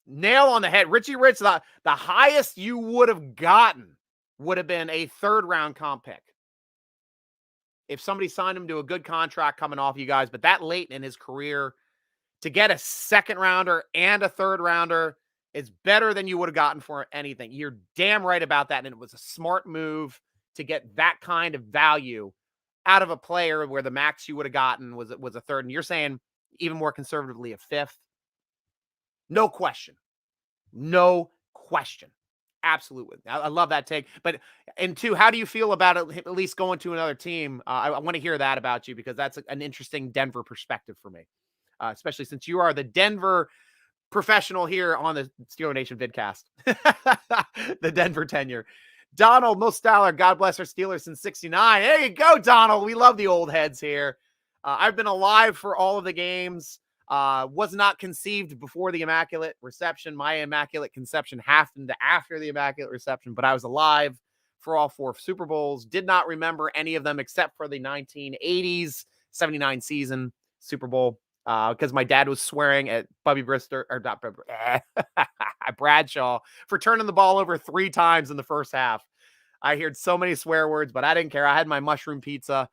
Nail on the head. Richie Rich, the highest you would have gotten would have been a 3rd round comp pick. If somebody signed him to a good contract coming off you guys, but that late in his career, to get a 2nd rounder and a 3rd rounder is better than you would have gotten for anything. You're damn right about that. And it was a smart move to get that kind of value out of a player where the max you would have gotten was a 3rd. And you're saying even more conservatively a 5th. No question. No question. Absolutely. I love that take. But, and 2, how do you feel about it, at least going to another team? I want to hear that about you because that's an interesting Denver perspective for me, especially since you are the Denver professional here on the Steeler Nation vidcast. The Denver tenure. Donald Mostaller, God bless our Steelers since 69. There you go, Donald. We love the old heads here. I've been alive for all of the games. Was not conceived before the Immaculate Reception. My Immaculate Conception happened after the Immaculate Reception, but I was alive for all 4 Super Bowls. Did not remember any of them except for the 1980s 79 season Super Bowl because my dad was swearing at Bubby Brister or not Bradshaw for turning the ball over 3 times in the first half. I heard so many swear words, but I didn't care. I had my mushroom pizza.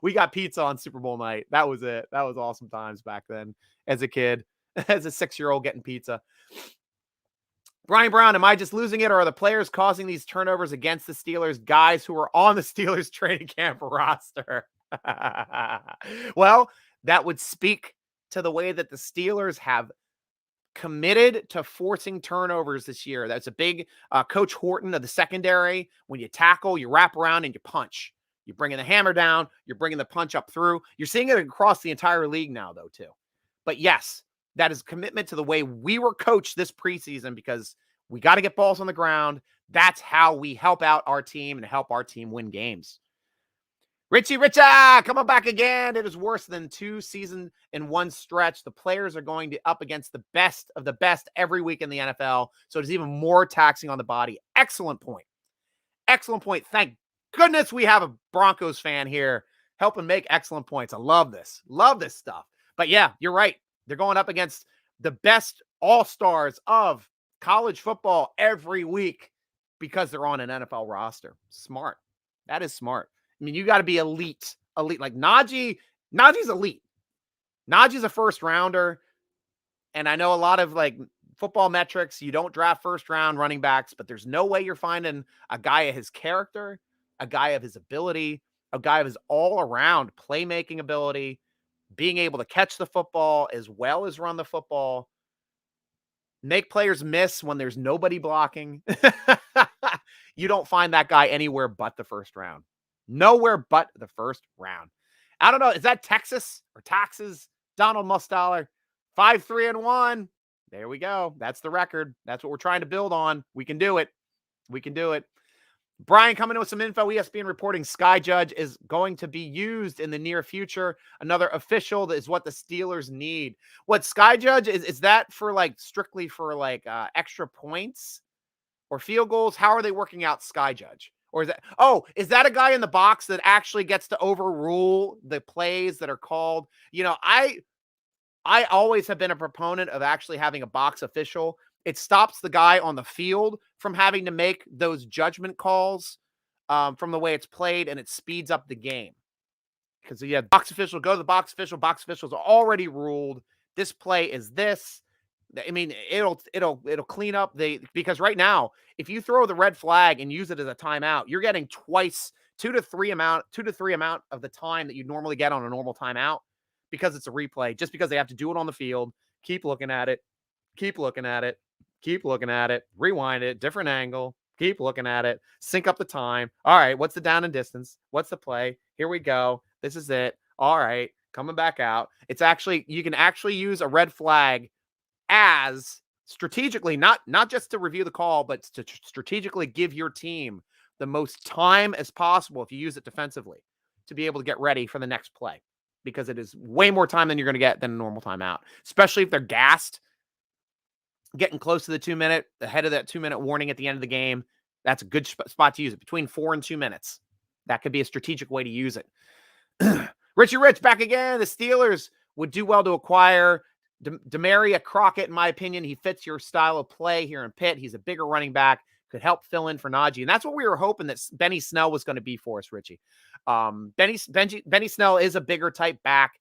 We got pizza on Super Bowl night. That was it. That was awesome times back then as a kid, as a 6-year-old getting pizza. Brian Brown, am I just losing it or are the players causing these turnovers against the Steelers guys who are on the Steelers training camp roster? Well, that would speak to the way that the Steelers have committed to forcing turnovers this year. That's a big Coach Horton of the secondary. When you tackle, you wrap around and you punch. You're bringing the hammer down. You're bringing the punch up through. You're seeing it across the entire league now, though, too. But yes, that is a commitment to the way we were coached this preseason because we got to get balls on the ground. That's how we help out our team and help our team win games. Richie, coming back again. It is worse than 2 seasons in one stretch. The players are going up against the best of the best every week in the NFL. So it is even more taxing on the body. Excellent point. Excellent point. Thank goodness we have a Broncos fan here helping make excellent points. I love this. Love this stuff. But yeah, you're right. They're going up against the best all-stars of college football every week because they're on an NFL roster. Smart. That is smart. I mean, you got to be elite. Like Najee's elite. Najee's a 1st rounder. And I know a lot of like football metrics, you don't draft first round running backs, but there's no way you're finding a guy of his character, a guy of his ability, a guy of his all around playmaking ability, being able to catch the football as well as run the football, make players miss when there's nobody blocking. You don't find that guy anywhere but the first round. Nowhere but the first round. I don't know. Is that Texas or taxes? Donald Mustaller, 5-3-1. There we go. That's the record. That's what we're trying to build on. We can do it. We can do it. Brian coming in with some info. ESPN reporting Sky Judge is going to be used in the near future. Another official that is what the Steelers need. What Sky Judge is that for like strictly for like extra points or field goals? How are they working out Sky Judge? Or is that a guy in the box that actually gets to overrule the plays that are called? You know, I always have been a proponent of actually having a box official. It stops the guy on the field from having to make those judgment calls from the way it's played, and it speeds up the game. Because you have box official, go to the box official. Box officials are already ruled. This play is this. I mean, it'll clean up because right now, if you throw the red flag and use it as a timeout, you're getting twice, two to three amount of the time that you normally get on a normal timeout because it's a replay, just because they have to do it on the field, keep looking at it, keep looking at it, keep looking at it, rewind it, different angle, keep looking at it, sync up the time. All right, what's the down and distance? What's the play? Here we go. This is it. All right, coming back out. It's actually, you can actually use a red flag as strategically, not just to review the call, but to strategically give your team the most time as possible if you use it defensively to be able to get ready for the next play, because it is way more time than you're going to get than a normal timeout, especially if they're gassed, getting close to the 2 minute, ahead of that 2 minute warning at the end of the game. That's a good spot to use it, between 4 and 2 minutes. That could be a strategic way to use it. Richie Rich back again. The Steelers would do well to acquire Demaria Crockett, in my opinion. He fits your style of play here in Pitt. He's a bigger running back, could help fill in for Najee. And that's what we were hoping that Benny Snell was going to be for us, Richie. Benny Snell is a bigger type back.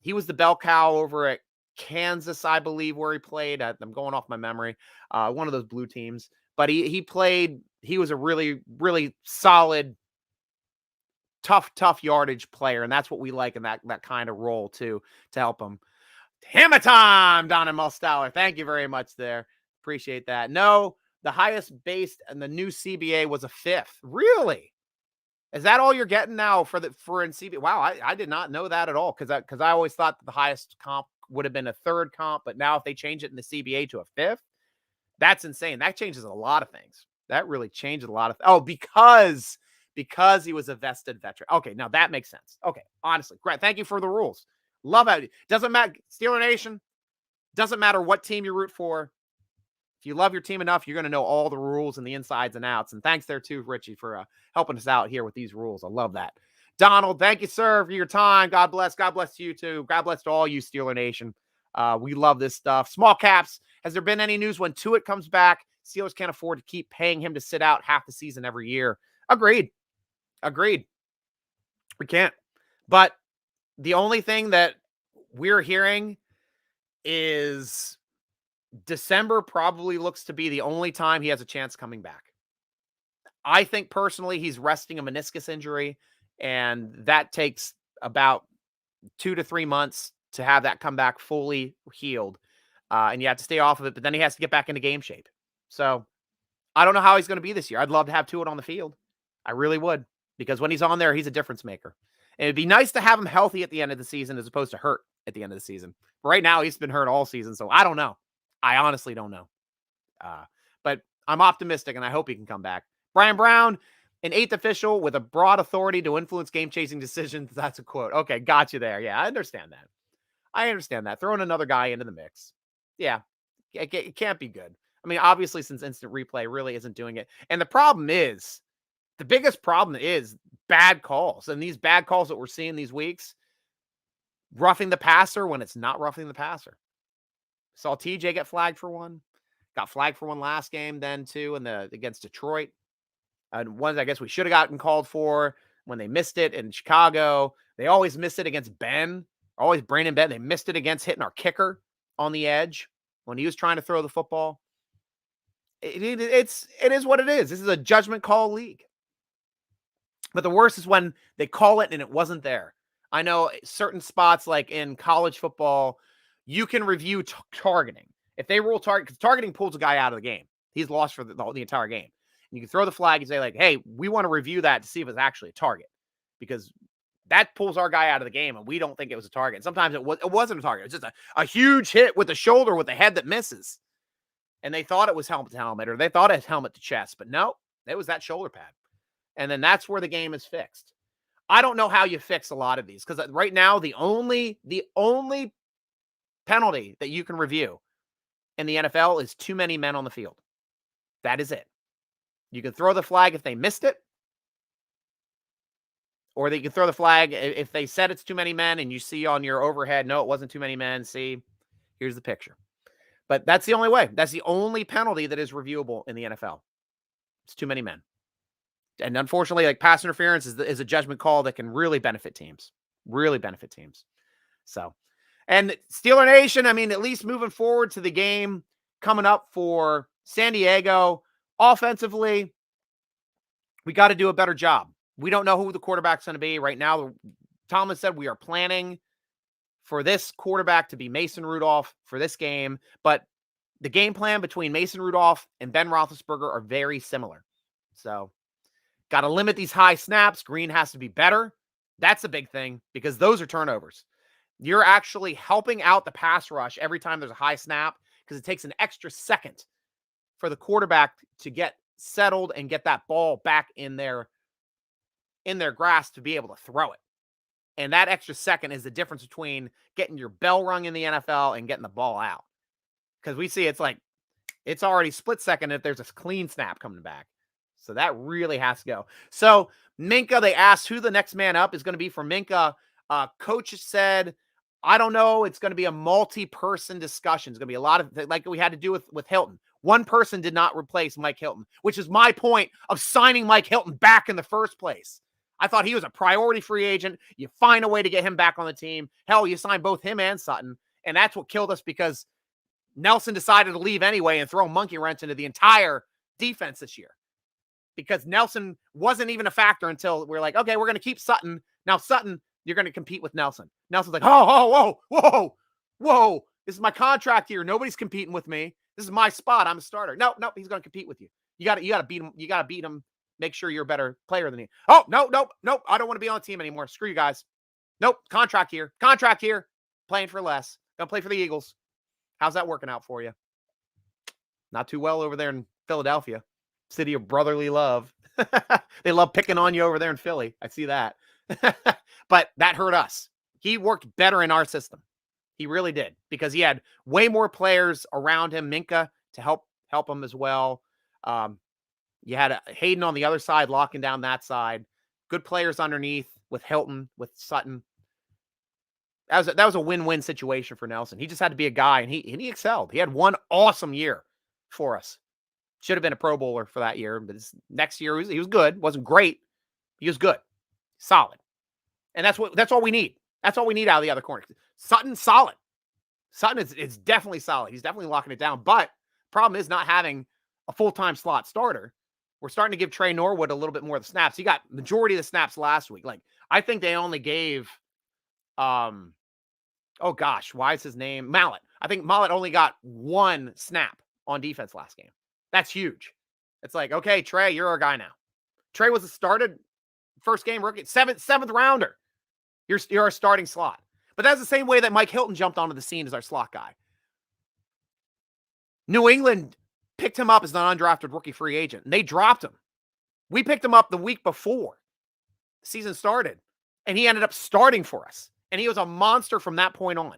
He was the bell cow over at Kansas, I believe, where he played. I'm going off my memory. One of those blue teams. But he was a really, really solid, tough yardage player. And that's what we like in that kind of role, too, to help him. Hammer time, Don and Mustaller. Thank you very much there. Appreciate that. No, the highest based in the new CBA was a 5th. Really? Is that all you're getting now for in CBA? Wow, I did not know that at all, because I always thought that the highest comp would have been a 3rd comp, but now if they change it in the CBA to a 5th, that's insane. That changes a lot of things. That really changes a lot of because he was a vested veteran. Okay, now that makes sense. Okay, honestly, great. Thank you for the rules. Love it. Doesn't matter, Steeler Nation. Doesn't matter what team you root for. If you love your team enough, you're going to know all the rules and the insides and outs. And thanks there too, Richie, for helping us out here with these rules. I love that. Donald, thank you, sir, for your time. God bless. God bless to you too. God bless to all you, Steeler Nation. We love this stuff. Small caps. Has there been any news when Tuitt comes back? Steelers can't afford to keep paying him to sit out half the season every year. Agreed. We can't. But the only thing that we're hearing is December probably looks to be the only time he has a chance coming back. I think personally he's resting a meniscus injury, and that takes about 2 to 3 months to have that come back fully healed. And you have to stay off of it, but then he has to get back into game shape. So I don't know how he's going to be this year. I'd love to have Tuitt on the field. I really would, because when he's on there, he's a difference maker. And it'd be nice to have him healthy at the end of the season as opposed to hurt at the end of the season. But right now, he's been hurt all season, so I don't know. I honestly don't know. But I'm optimistic, and I hope he can come back. Brian Brown, an 8th official with a broad authority to influence game-changing decisions. That's a quote. Okay, got you there. Yeah, I understand that. Throwing another guy into the mix. Yeah, it can't be good. I mean, obviously, since instant replay really isn't doing it. And the biggest problem is bad calls. And these bad calls that we're seeing these weeks, roughing the passer when it's not roughing the passer. Saw TJ get flagged for one. Got flagged for one last game then too against Detroit. And ones I guess we should have gotten called for when they missed it in Chicago. They always miss it against Ben. Always Brandon Ben. They missed it against hitting our kicker on the edge. when he was trying to throw the football. It is what it is. This is a judgment call league. But the worst is when they call it and it wasn't there. I know certain spots, like in college football, you can review targeting. If they rule target, because targeting pulls a guy out of the game. He's lost for the entire game. And you can throw the flag and say, like, hey, we want to review that to see if it's actually a target. Because that pulls our guy out of the game, and we don't think it was a target. And sometimes it wasn't a target. It's just a huge hit with the shoulder with the head that misses. And they thought it was helmet to helmet, or they thought it was helmet to chest. But no, it was that shoulder pad. And then that's where the game is fixed. I don't know how you fix a lot of these, because right now the only penalty that you can review in the NFL is too many men on the field. That is it. You can throw the flag if they missed it, or they can throw the flag if they said it's too many men and you see on your overhead, no, it wasn't too many men. See, here's the picture. But that's the only way. That's the only penalty that is reviewable in the NFL. It's too many men. And unfortunately, like, pass interference is a judgment call that can really benefit teams. Really benefit teams. So, and Steeler Nation, I mean, at least moving forward to the game coming up for San Diego, offensively, we got to do a better job. We don't know who the quarterback's going to be. Right now, Thomas said we are planning for this quarterback to be Mason Rudolph for this game. But the game plan between Mason Rudolph and Ben Roethlisberger are very similar. So, got to limit these high snaps. Green has to be better. That's a big thing, because those are turnovers. You're actually helping out the pass rush every time there's a high snap, because it takes an extra second for the quarterback to get settled and get that ball back in their grasp to be able to throw it. And that extra second is the difference between getting your bell rung in the NFL and getting the ball out. Because we see it's already split second if there's a clean snap coming back. So that really has to go. So Minkah, they asked who the next man up is going to be for Minkah. Coach said, I don't know. It's going to be a multi-person discussion. It's going to be a lot of, like we had to do with Hilton. One person did not replace Mike Hilton, which is my point of signing Mike Hilton back in the first place. I thought he was a priority free agent. You find a way to get him back on the team. Hell, you sign both him and Sutton. And that's what killed us, because Nelson decided to leave anyway and throw a monkey wrench into the entire defense this year. Because Nelson wasn't even a factor until we're like, okay, we're going to keep Sutton. Now, Sutton, you're going to compete with Nelson. Nelson's like, whoa. This is my contract here. Nobody's competing with me. This is my spot. I'm a starter. No, he's going to compete with you. You got to beat him. You got to beat him. Make sure you're a better player than he. Oh, no. I don't want to be on the team anymore. Screw you guys. Nope. Contract here. Playing for less. Going to play for the Eagles. How's that working out for you? Not too well over there in Philadelphia. City of brotherly love. They love picking on you over there in Philly. I see that. But that hurt us. He worked better in our system. He really did, because he had way more players around him, Minkah, to help him as well. You had Hayden on the other side, locking down that side. Good players underneath with Hilton, with Sutton. That was a win-win situation for Nelson. He just had to be a guy, and he excelled. He had one awesome year for us. Should have been a Pro Bowler for that year, but this next year he was good. Wasn't great. He was good, solid, and that's all we need. That's all we need out of the other corner. Sutton, solid. Sutton is definitely solid. He's definitely locking it down. But problem is not having a full-time slot starter. We're starting to give Trey Norwood a little bit more of the snaps. He got majority of the snaps last week. Like, I think they only gave, oh gosh, why is his name? Mallett. I think Mallett only got one snap on defense last game. That's huge. It's like, okay, Trey, you're our guy now. Trey was a started first game rookie, seventh rounder. You're a starting slot. But that's the same way that Mike Hilton jumped onto the scene as our slot guy. New England picked him up as an undrafted rookie free agent, and they dropped him. We picked him up the week before the season started, and he ended up starting for us. And he was a monster from that point on.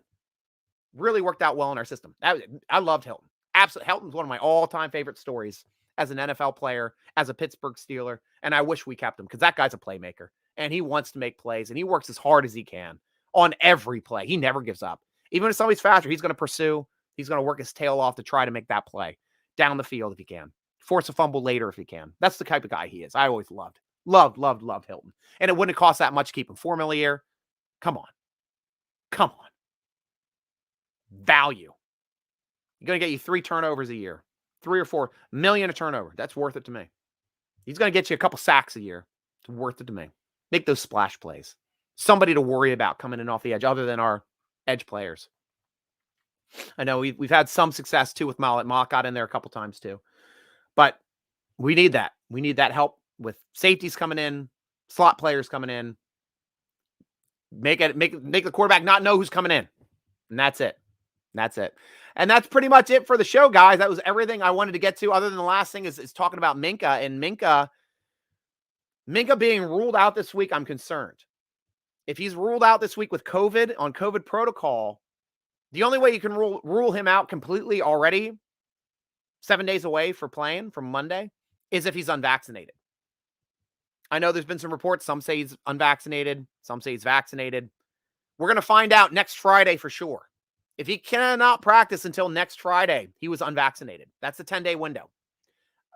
Really worked out well in our system. I loved Hilton. Absolutely. Hilton's one of my all-time favorite stories as an NFL player, as a Pittsburgh Steeler, and I wish we kept him, because that guy's a playmaker, and he wants to make plays, and he works as hard as he can on every play. He never gives up. Even if somebody's faster, he's going to pursue. He's going to work his tail off to try to make that play down the field if he can. Force a fumble later if he can. That's the type of guy he is. I always loved Hilton. And it wouldn't cost that much to keep him. $4 million a year. Come on. Value. He's going to get you 3 turnovers a year, 3 or 4 million a turnover. That's worth it to me. He's going to get you a couple sacks a year. It's worth it to me. Make those splash plays. Somebody to worry about coming in off the edge other than our edge players. I know we've had some success too with Mallett. Mock got in there a couple times too. But we need that. We need that help with safeties coming in, slot players coming in. Make the quarterback not know who's coming in. And that's it. That's it. And that's pretty much it for the show, guys. That was everything I wanted to get to. Other than the last thing is talking about Minkah. And Minkah being ruled out this week, I'm concerned. If he's ruled out this week with COVID, on COVID protocol, the only way you can rule him out completely already, 7 days away for playing from Monday, is if he's unvaccinated. I know there's been some reports. Some say he's unvaccinated. Some say he's vaccinated. We're going to find out next Friday for sure. If he cannot practice until next Friday, he was unvaccinated. That's the 10-day window.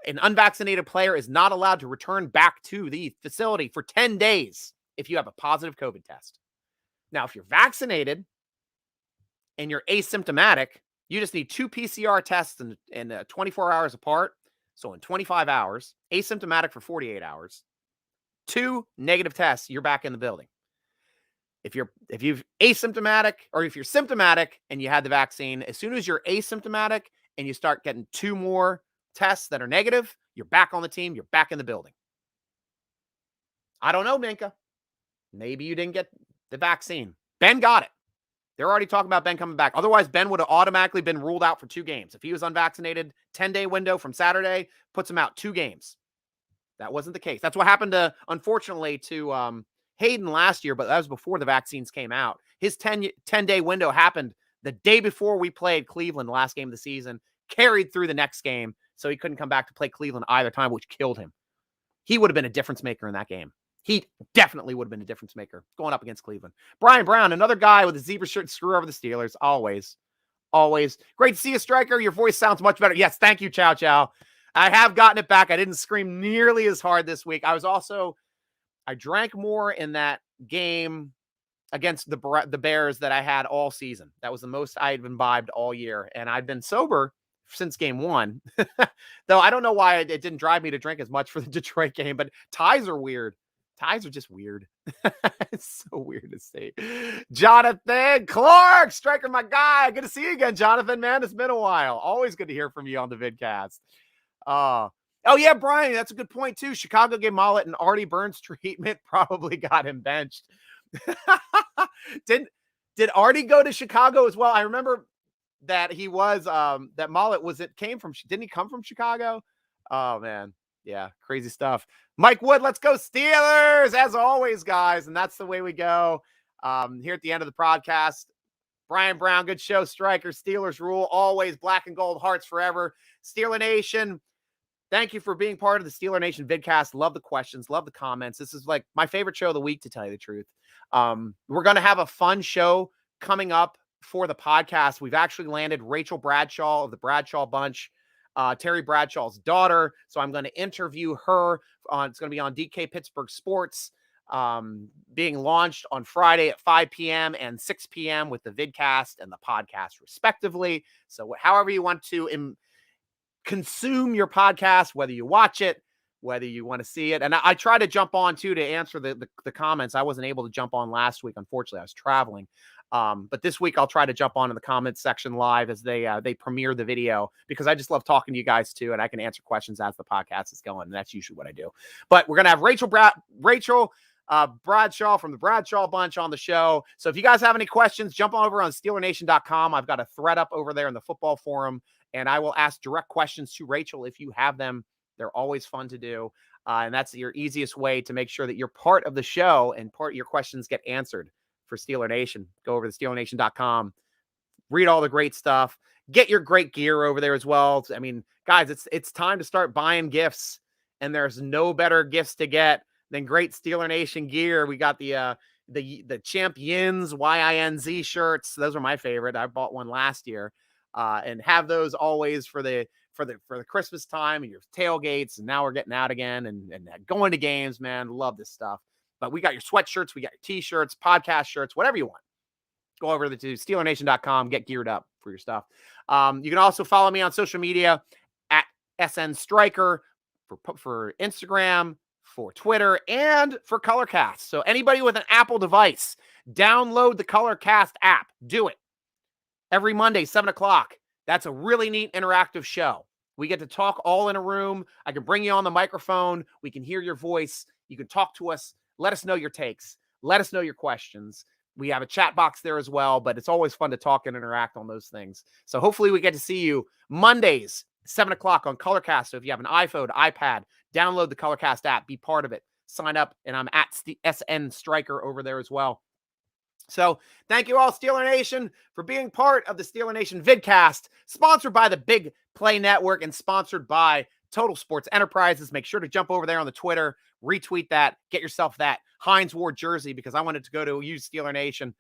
An unvaccinated player is not allowed to return back to the facility for 10 days if you have a positive COVID test. Now, if you're vaccinated and you're asymptomatic, you just need 2 PCR tests in 24 hours apart. So in 25 hours, asymptomatic for 48 hours, 2 negative tests, you're back in the building. If you're asymptomatic or if you're symptomatic and you had the vaccine, as soon as you're asymptomatic and you start getting 2 more tests that are negative, you're back on the team. You're back in the building. I don't know, Minkah. Maybe you didn't get the vaccine. Ben got it. They're already talking about Ben coming back. Otherwise, Ben would have automatically been ruled out for 2 games. If he was unvaccinated, 10-day window from Saturday puts him out 2 games. That wasn't the case. That's what happened unfortunately, to Hayden last year, but that was before the vaccines came out. His 10-day window happened the day before we played Cleveland, the last game of the season, carried through the next game, so he couldn't come back to play Cleveland either time, which killed him. He would have been a difference maker in that game. He definitely would have been a difference maker going up against Cleveland. Brian Brown, another guy with a zebra shirt, screw over the Steelers. Always. Great to see you, Stryker. Your voice sounds much better. Yes, thank you, Chow Chow. I have gotten it back. I didn't scream nearly as hard this week. I drank more in that game against the Bears that I had all season. That was the most I had imbibed all year. And I've been sober since game 1. Though I don't know why it didn't drive me to drink as much for the Detroit game, but ties are weird. Ties are just weird. It's so weird to say. Jonathan Clark, Stryker, my guy. Good to see you again, Jonathan, man. It's been a while. Always good to hear from you on the vidcast. Oh yeah, Brian, that's a good point too. Chicago gave Mallett and Artie Burns treatment, probably got him benched. Did Artie go to Chicago as well? I remember that he was that Mallett didn't he come from Chicago? Oh man. Yeah, crazy stuff. Mike Wood, let's go Steelers, as always, guys. And that's the way we go. Here at the end of the podcast. Brian Brown, good show, Stryker. Steelers rule, always black and gold, hearts forever. Steeler Nation, thank you for being part of the Steeler Nation vidcast. Love the questions, love the comments. This is like my favorite show of the week, to tell you the truth. We're going to have a fun show coming up for the podcast. We've actually landed Rachel Bradshaw of the Bradshaw Bunch, Terry Bradshaw's daughter. So I'm going to interview her. It's going to be on DK Pittsburgh Sports, being launched on Friday at 5 p.m. and 6 p.m. with the vidcast and the podcast, respectively. So however you want to consume your podcast, whether you watch it, whether you want to see it. And I try to jump on too to answer the comments. I wasn't able to jump on last week. Unfortunately, I was traveling. But this week I'll try to jump on in the comments section live as they premiere the video, because I just love talking to you guys too. And I can answer questions as the podcast is going. And that's usually what I do. But we're going to have Rachel Bradshaw from the Bradshaw Bunch on the show. So if you guys have any questions, jump on over on SteelerNation.com. I've got a thread up over there in the football forum, and I will ask direct questions to Rachel if you have them. They're always fun to do. And that's your easiest way to make sure that you're part of the show and your questions get answered for Steeler Nation. Go over to SteelerNation.com, read all the great stuff, get your great gear over there as well. I mean, guys, it's time to start buying gifts, and there's no better gifts to get than great Steeler Nation gear. We got the Champions YINZ shirts. Those are my favorite. I bought one last year, and have those always for the Christmas time and your tailgates. And now we're getting out again and going to games, man. Love this stuff. But we got your sweatshirts, we got your t-shirts, podcast shirts, whatever you want. go over to SteelerNation.com, get geared up for your stuff. You can also follow me on social media at SN.Stryker for Instagram, for Twitter, and for Colorcast. So anybody with an Apple device, download the Colorcast app. Do it. Every Monday, 7 o'clock. That's a really neat interactive show. We get to talk all in a room. I can bring you on the microphone. We can hear your voice. You can talk to us. Let us know your takes. Let us know your questions. We have a chat box there as well, but it's always fun to talk and interact on those things. So hopefully we get to see you Mondays, 7 o'clock on Colorcast. So if you have an iPhone, iPad, download the Colorcast app. Be part of it. Sign up, and I'm at SN.Stryker over there as well. So thank you all, Steeler Nation, for being part of the Steeler Nation Vidcast, sponsored by the Big Play Network and sponsored by Total Sports Enterprises. Make sure to jump over there on the Twitter, retweet that, get yourself that Heinz Ward jersey because I wanted to go to use Steeler Nation.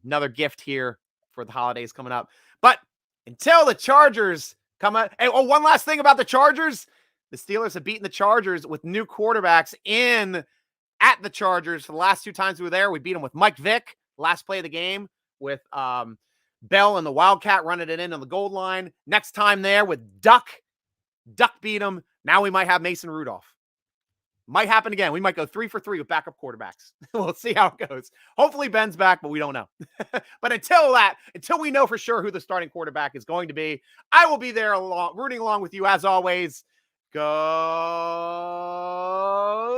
Another gift here for the holidays coming up. But until the Chargers come out. Hey, one last thing about the Chargers. The Steelers have beaten the Chargers with new quarterbacks at the Chargers. For the last 2 times we were there, we beat them with Mike Vick, last play of the game, with Bell and the Wildcat running it in on the goal line. Next time there with Duck. Duck beat him. Now we might have Mason Rudolph. Might happen again. We might go 3 for 3 with backup quarterbacks. We'll see how it goes. Hopefully Ben's back, but we don't know. But until we know for sure who the starting quarterback is going to be, I will be there rooting along with you as always. Go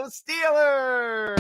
Steelers!